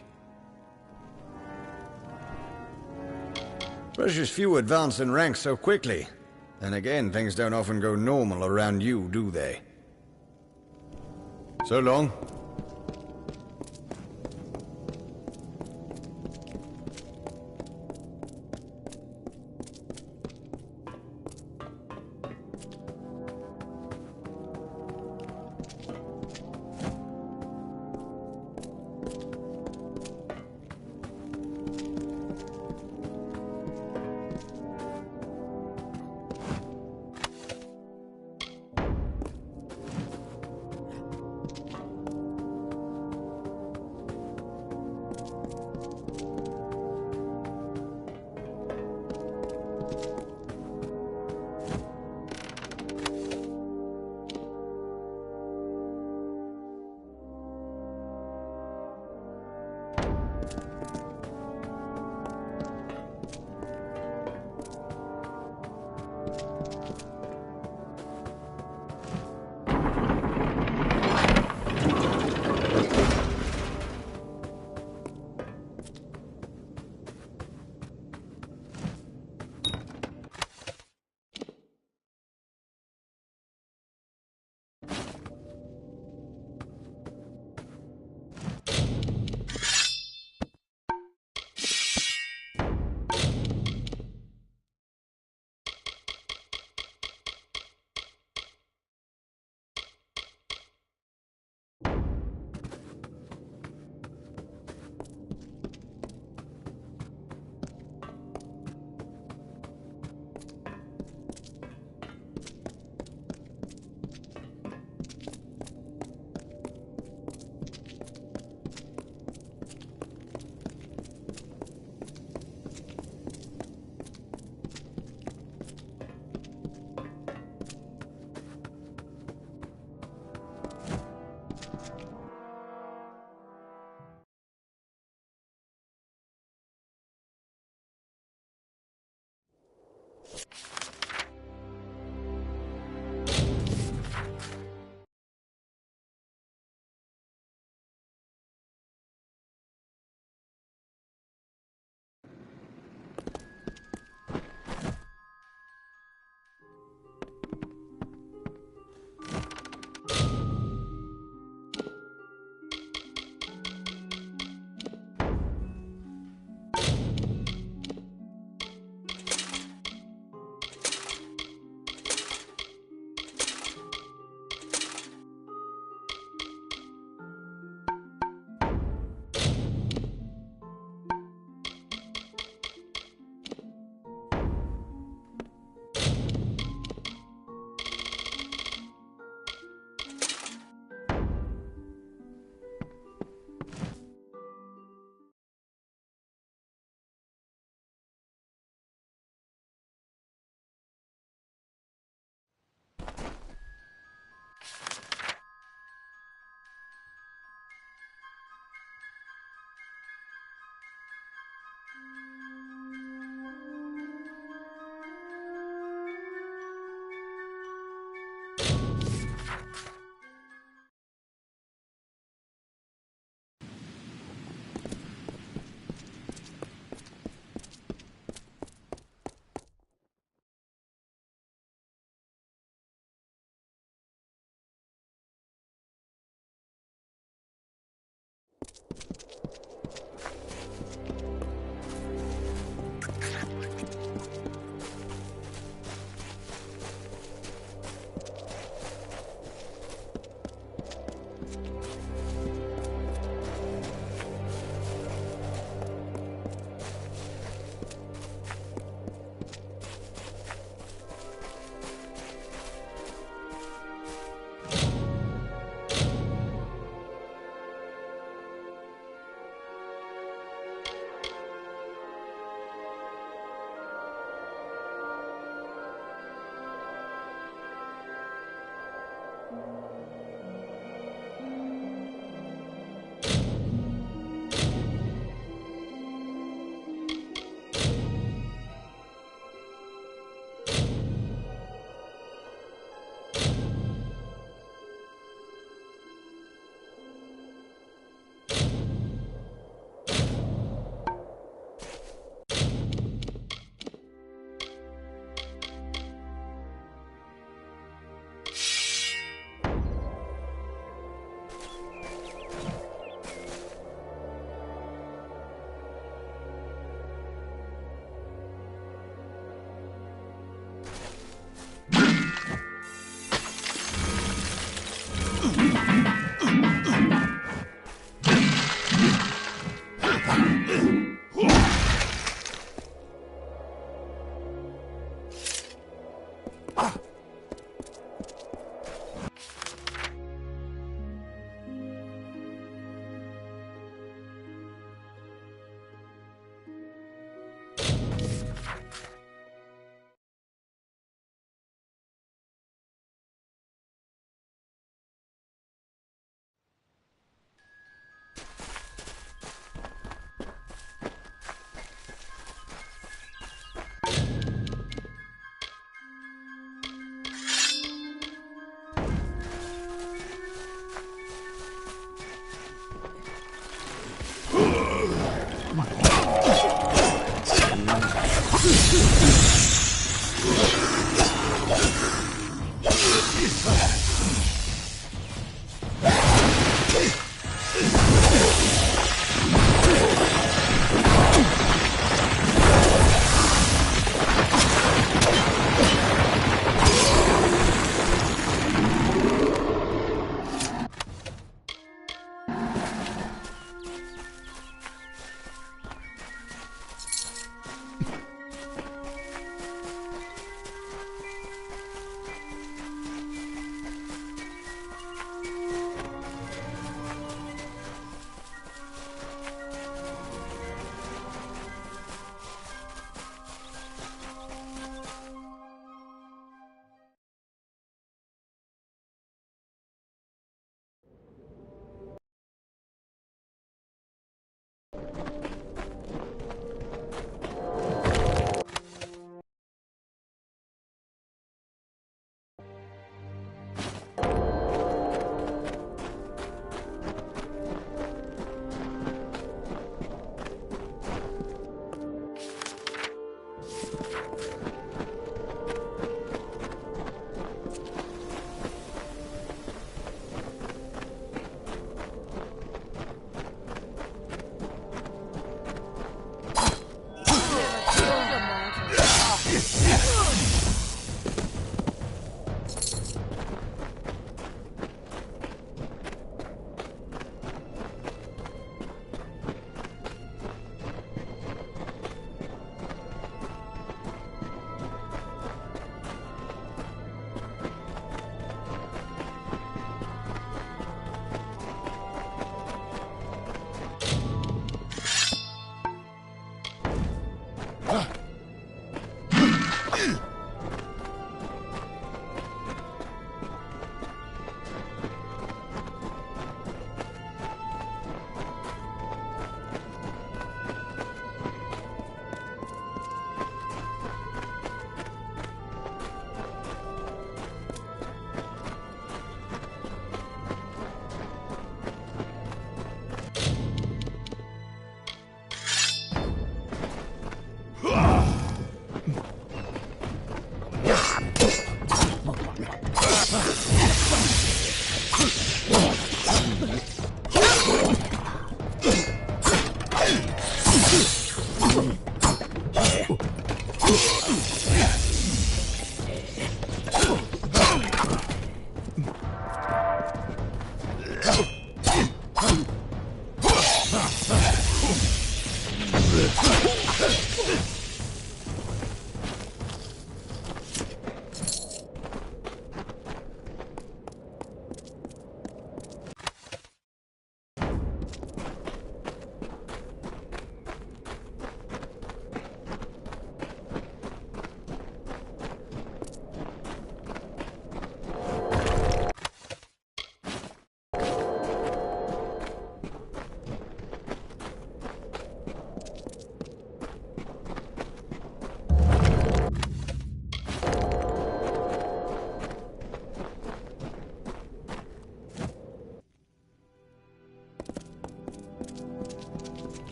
Precious few advance in rank so quickly. And again, things don't often go normal around you, do they? So long.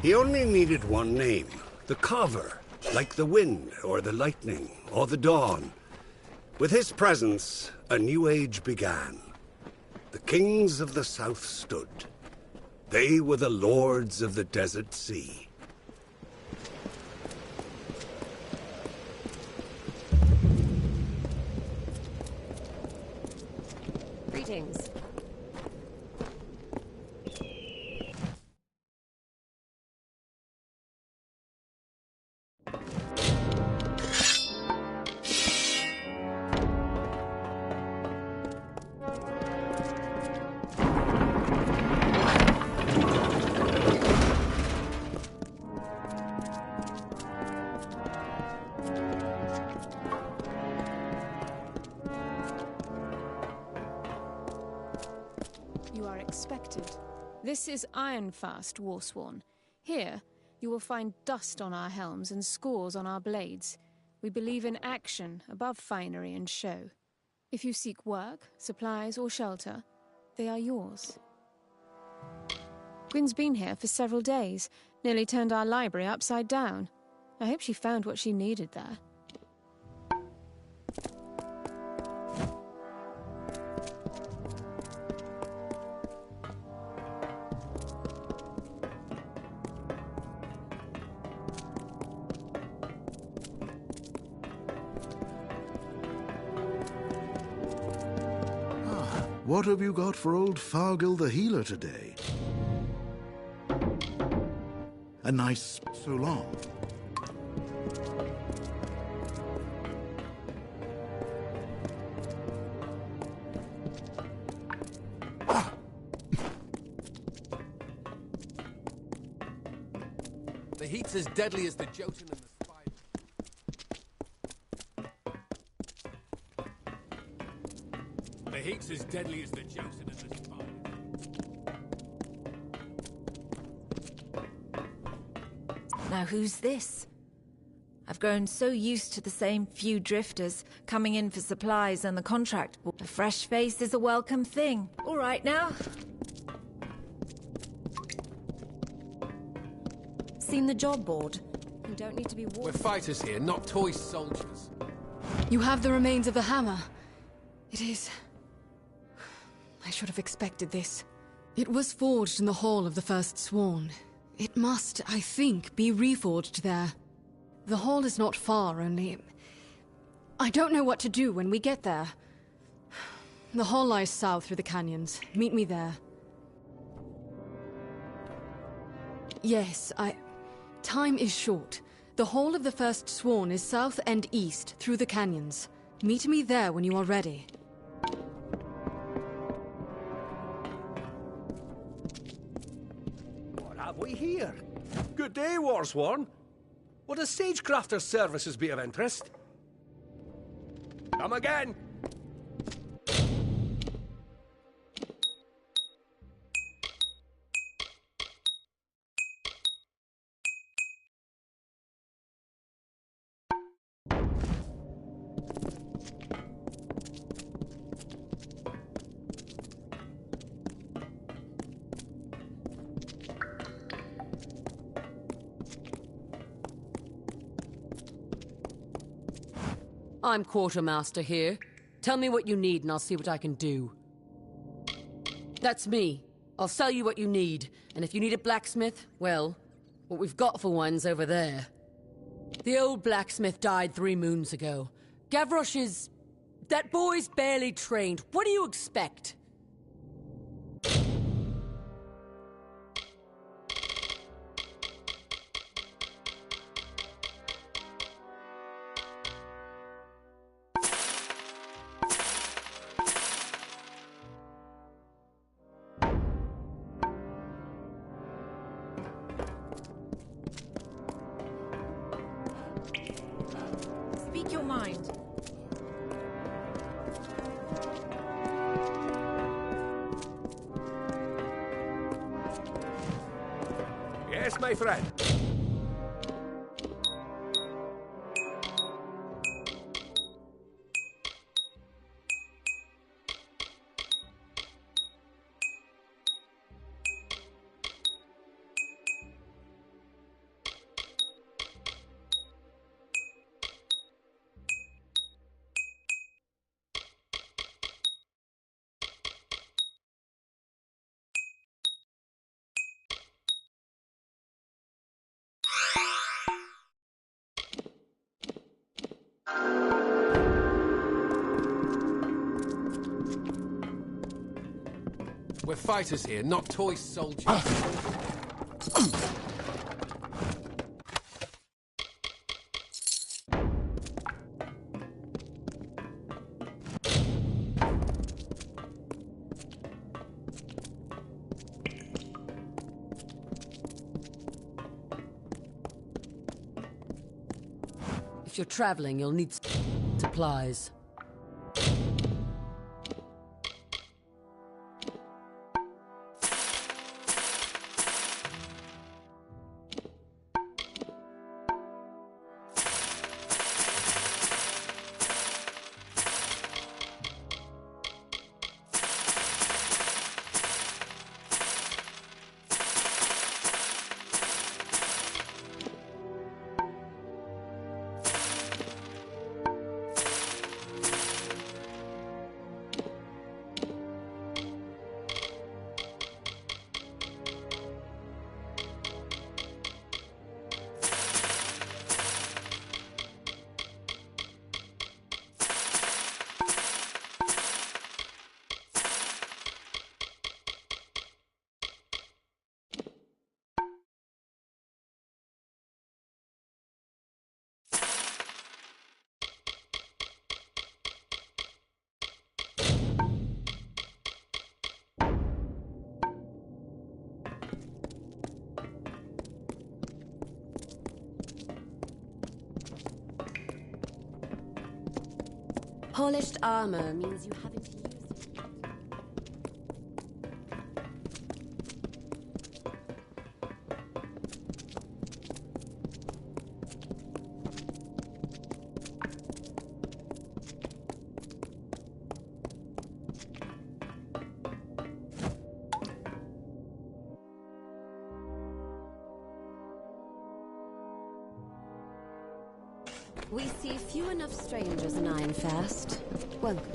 He only needed one name, the Carver, like the wind, or the lightning, or the dawn. With his presence, a new age began. The kings of the south stood. They were the lords of the desert sea. Greetings. You are expected. This is Ironfast, Warsworn. Here, you will find dust on our helms and scores on our blades. We believe in action above finery and show. If you seek work, supplies, or shelter, they are yours. Gwyn's been here for several days, nearly turned our library upside down. I hope she found what she needed there. What have you got for old Fargil the healer today? A nice so long. The heat's as deadly as the Jotun and the The heat's as deadly as the Jotun and the Spire. Now who's this? I've grown so used to the same few drifters coming in for supplies and the contract. A fresh face is a welcome thing. All right now. Seen the job board? You don't need to be We're fighters here, not toy soldiers. You have the remains of the hammer. It is... I should have expected this. It was forged in the Hall of the First Sworn. It must, I think, be reforged there. The hall is not far, only... I don't know what to do when we get there. The hall lies south through the canyons. Meet me there. Yes, Time is short. The Hall of the First Sworn is south and east through the canyons. Meet me there when you are ready. What have we here? Good day, Warsworn. Would a sagecrafter's services be of interest? Come again! I'm quartermaster here. Tell me what you need and I'll see what I can do. That's me. I'll sell you what you need. And if you need a blacksmith, well, what we've got for one's over there. The old blacksmith died 3 moons ago. Gavroche is... That boy's barely trained. What do you expect? Speak your mind. Yes, my friend. We're fighters here, not toy soldiers. If you're traveling, you'll need supplies. Polished armor means you haven't used it. We see few enough strangers in Ironfast. Welcome.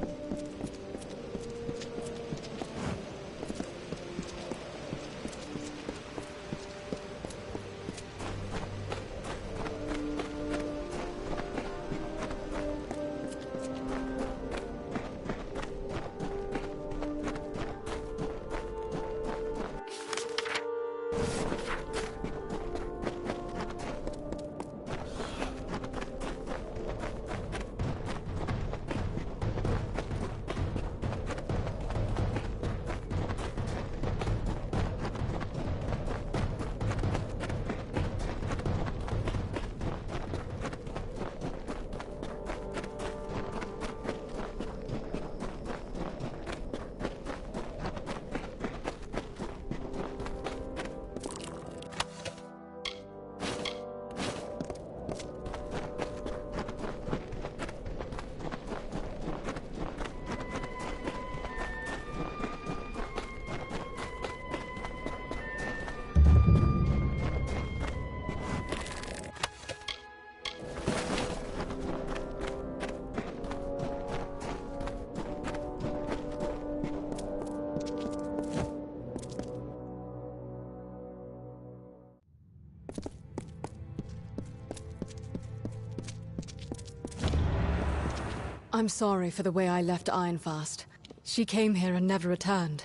I'm sorry for the way I left Ironfast. She came here and never returned.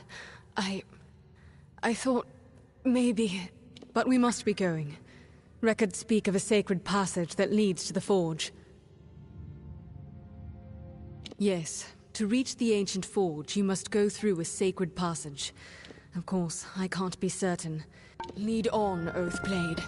I thought maybe... But we must be going. Records speak of a sacred passage that leads to the forge. Yes, to reach the ancient forge, you must go through a sacred passage. Of course, I can't be certain. Lead on, Oathblade.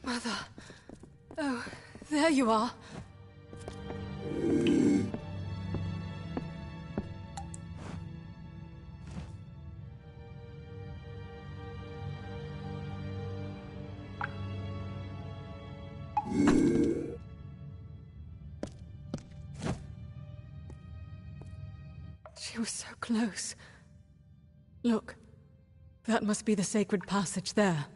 Mother. Oh, there you are. She was so close. Look, that must be the sacred passage there.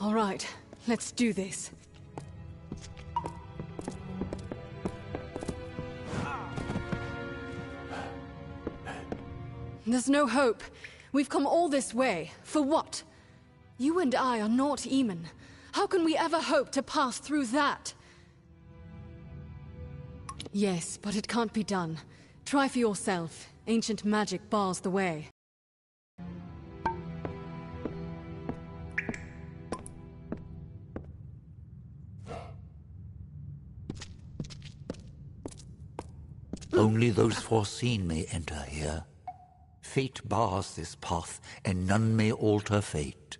All right, let's do this. There's no hope. We've come all this way. For what? You and I are not Eamon. How can we ever hope to pass through that? Yes, but it can't be done. Try for yourself. Ancient magic bars the way. Only those foreseen may enter here. Fate bars this path, and none may alter fate.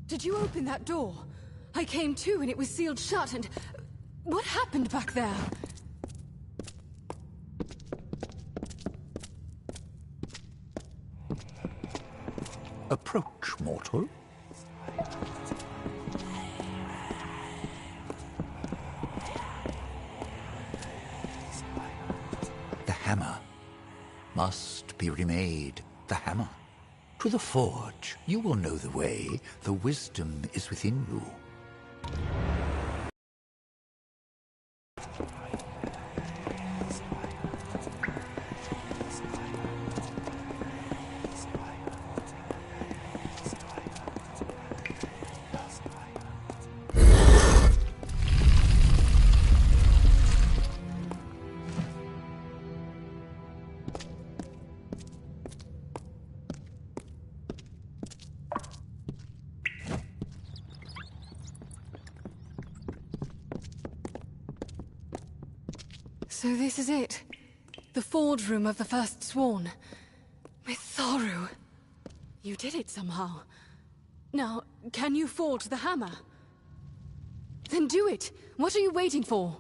Did you open that door? I came too, and it was sealed shut, and... What happened back there? Approach, mortal. The hammer must be remade. The hammer. To the forge. You will know the way. The wisdom is within you. So this is it. The forge room of the First Sworn. Mitharu. You did it somehow. Now, can you forge the hammer? Then do it! What are you waiting for?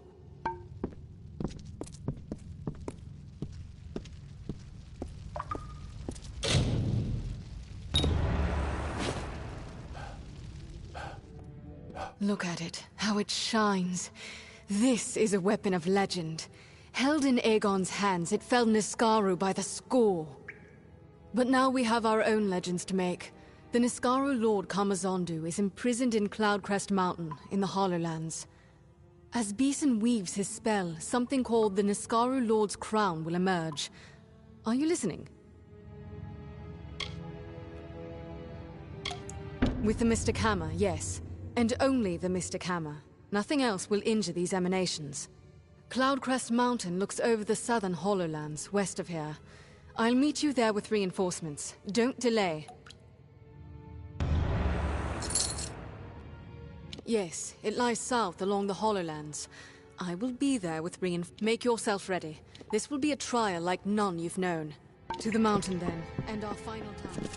Look at it, how it shines. This is a weapon of legend. Held in Aegon's hands, it felled Niskaru by the score. But now we have our own legends to make. The Niskaru Lord Kamazondu is imprisoned in Cloudcrest Mountain, in the Hollowlands. As Beeson weaves his spell, something called the Niskaru Lord's Crown will emerge. Are you listening? With the Mystic Hammer, yes. And only the Mystic Hammer. Nothing else will injure these emanations. Cloudcrest Mountain looks over the southern Hollowlands, west of here. I'll meet you there with reinforcements. Don't delay. Yes, it lies south along the Hollowlands. I will be there with Make yourself ready. This will be a trial like none you've known. To the mountain then, and our final task.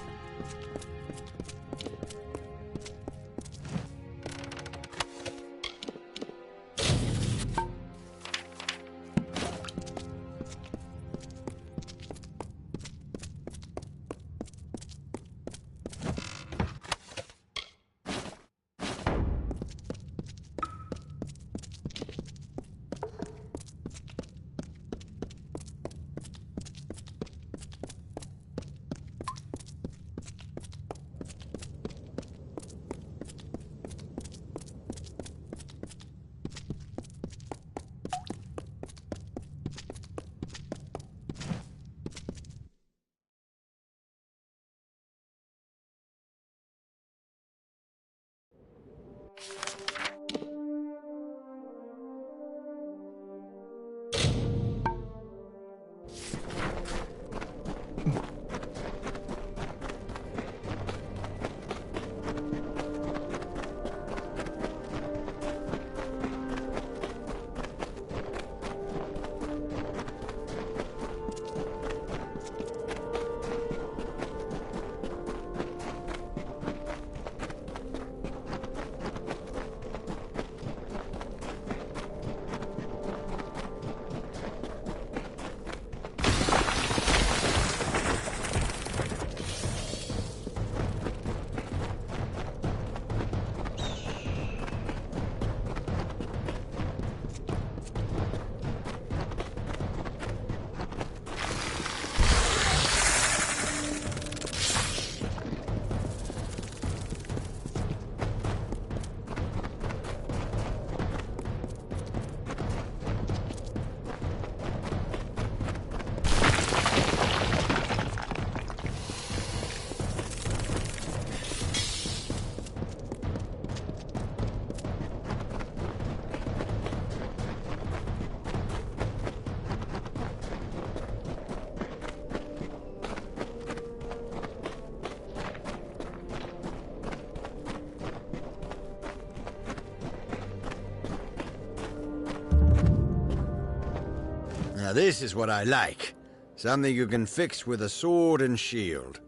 Now this is what I like. Something you can fix with a sword and shield.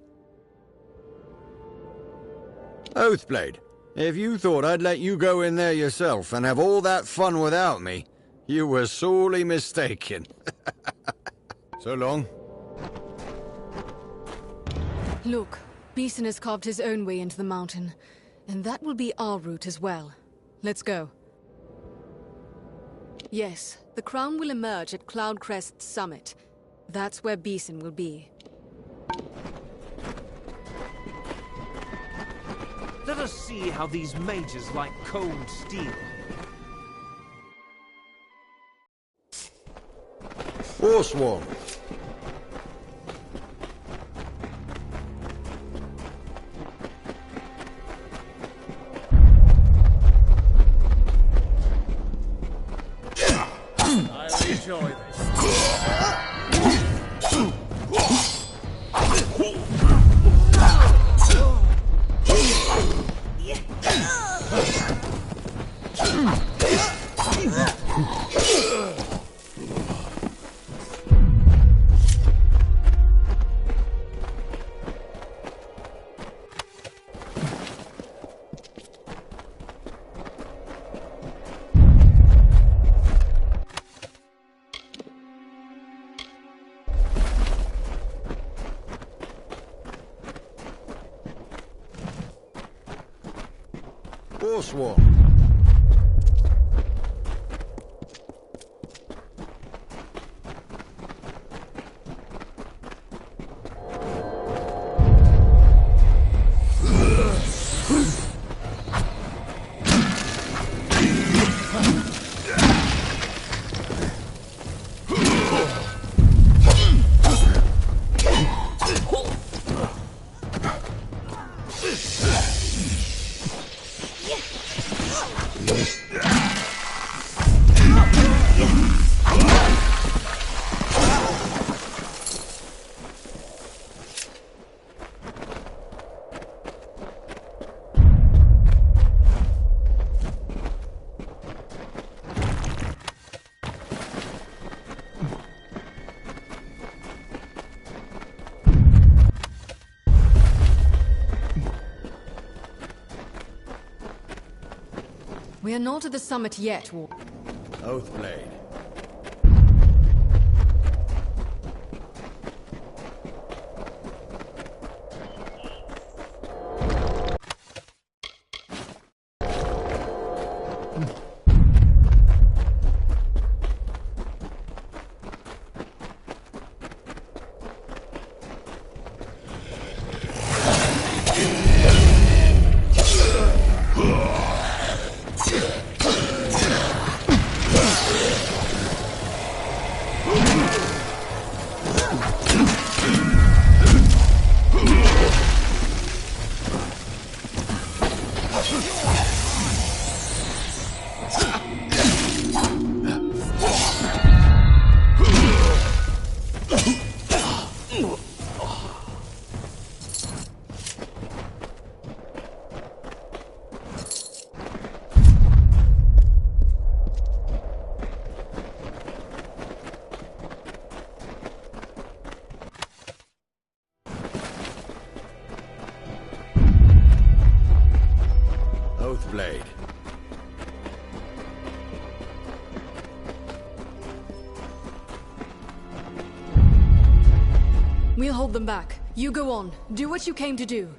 Oathblade, if you thought I'd let you go in there yourself and have all that fun without me, you were sorely mistaken. So long. Look, Beeson has carved his own way into the mountain, and that will be our route as well. Let's go. Yes, the crown will emerge at Cloudcrest's summit. That's where Beeson will be. Let us see how these mages like cold steel. Forsworn. I'll enjoy this. Forsworn. We are not at the summit yet, Oathblade. Oathblade. We'll hold them back. You go on. Do what you came to do.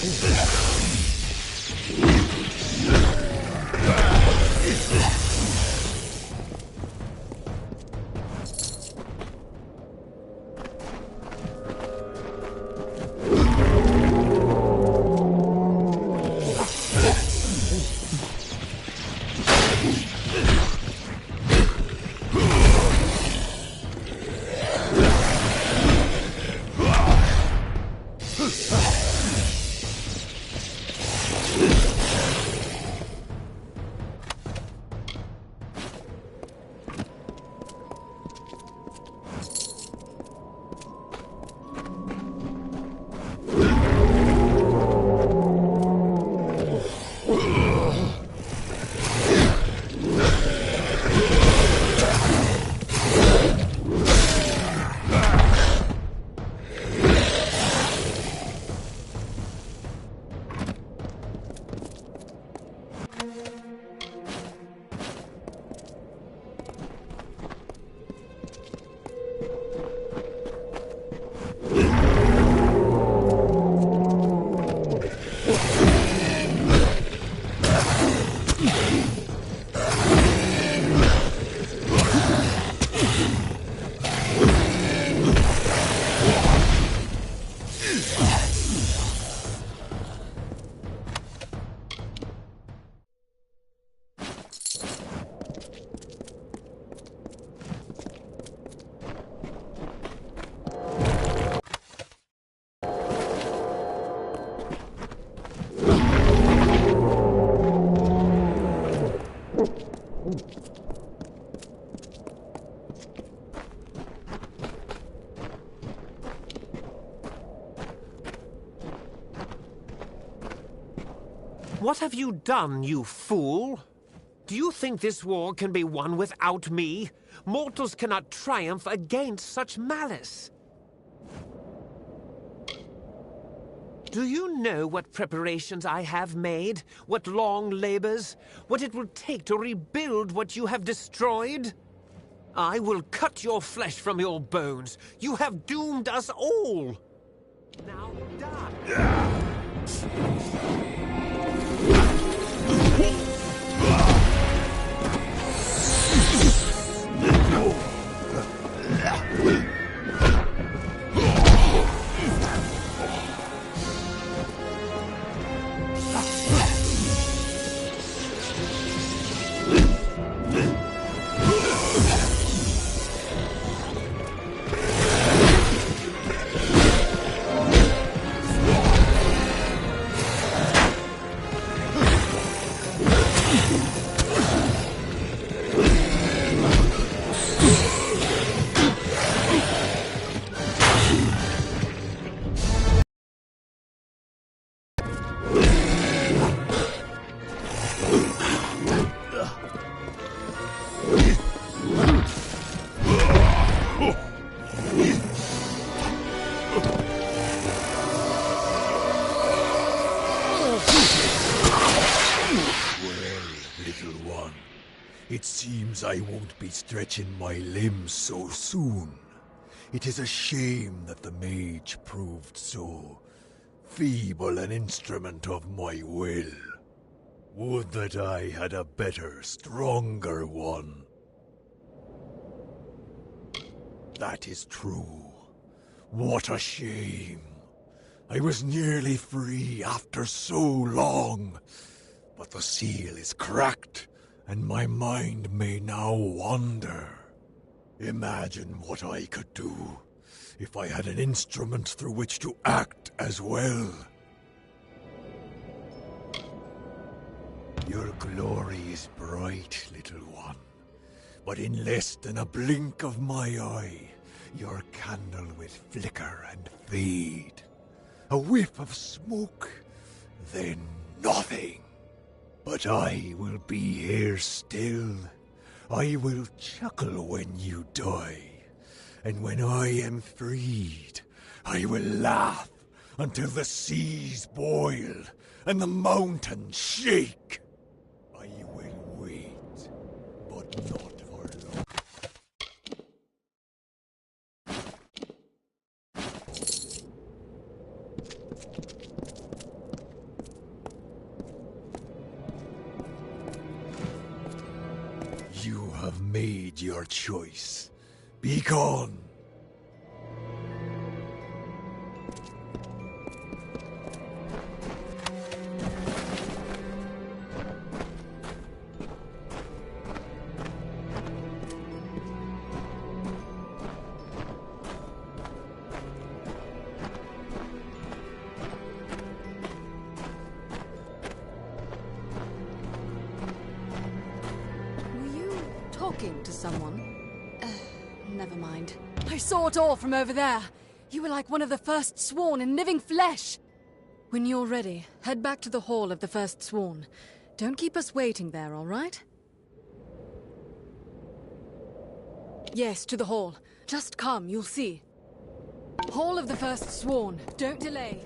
Ugh. What have you done, you fool? Do you think this war can be won without me? Mortals cannot triumph against such malice. Do you know what preparations I have made? What long labors? What it will take to rebuild what you have destroyed? I will cut your flesh from your bones. You have doomed us all. Now die. It seems I won't be stretching my limbs so soon. It is a shame that the mage proved so feeble an instrument of my will. Would that I had a better, stronger one. That is true. What a shame. I was nearly free after so long. But the seal is cracked, and my mind may now wander. Imagine what I could do if I had an instrument through which to act as well. Your glory is bright, little one, but in less than a blink of my eye, your candle will flicker and fade. A whiff of smoke, then nothing. But I will be here still. I will chuckle when you die. And when I am freed, I will laugh until the seas boil and the mountains shake. I will wait, but not for long. You have made your choice. Be gone. Talking to someone? Never mind. I saw it all from over there. You were like one of the First Sworn in living flesh. When you're ready, head back to the Hall of the First Sworn. Don't keep us waiting there, all right? Yes, to the hall. Just come, you'll see. Hall of the First Sworn. Don't delay.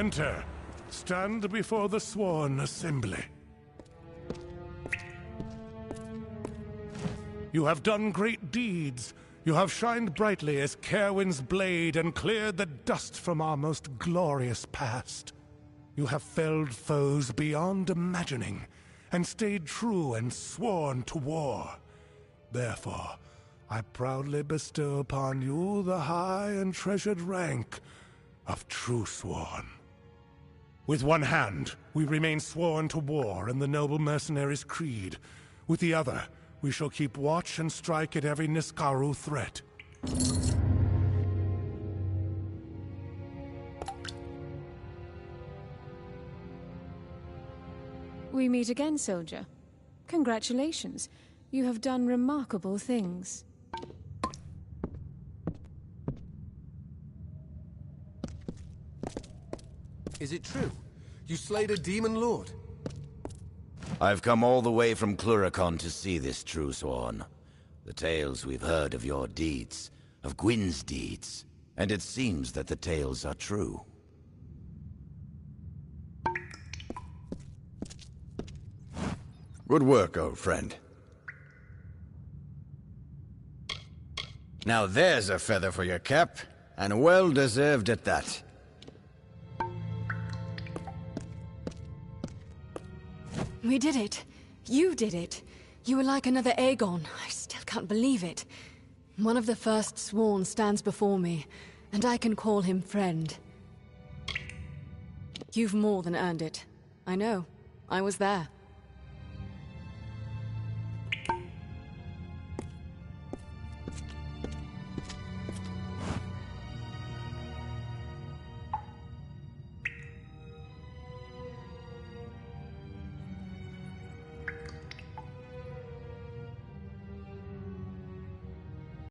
Enter. Stand before the sworn assembly. You have done great deeds. You have shined brightly as Caerwyn's blade and cleared the dust from our most glorious past. You have felled foes beyond imagining, and stayed true and sworn to war. Therefore, I proudly bestow upon you the high and treasured rank of True Sworn. With one hand, we remain sworn to war and the noble mercenary's creed. With the other, we shall keep watch and strike at every Niskaru threat. We meet again, soldier. Congratulations. You have done remarkable things. Is it true? You slayed a demon lord? I've come all the way from Cluricon to see this True Sworn. The tales we've heard of your deeds, of Gwyn's deeds, and it seems that the tales are true. Good work, old friend. Now there's a feather for your cap, and well deserved at that. We did it. You did it. You were like another Aegon. I still can't believe it. One of the first sworn stands before me, and I can call him friend. You've more than earned it. I know. I was there.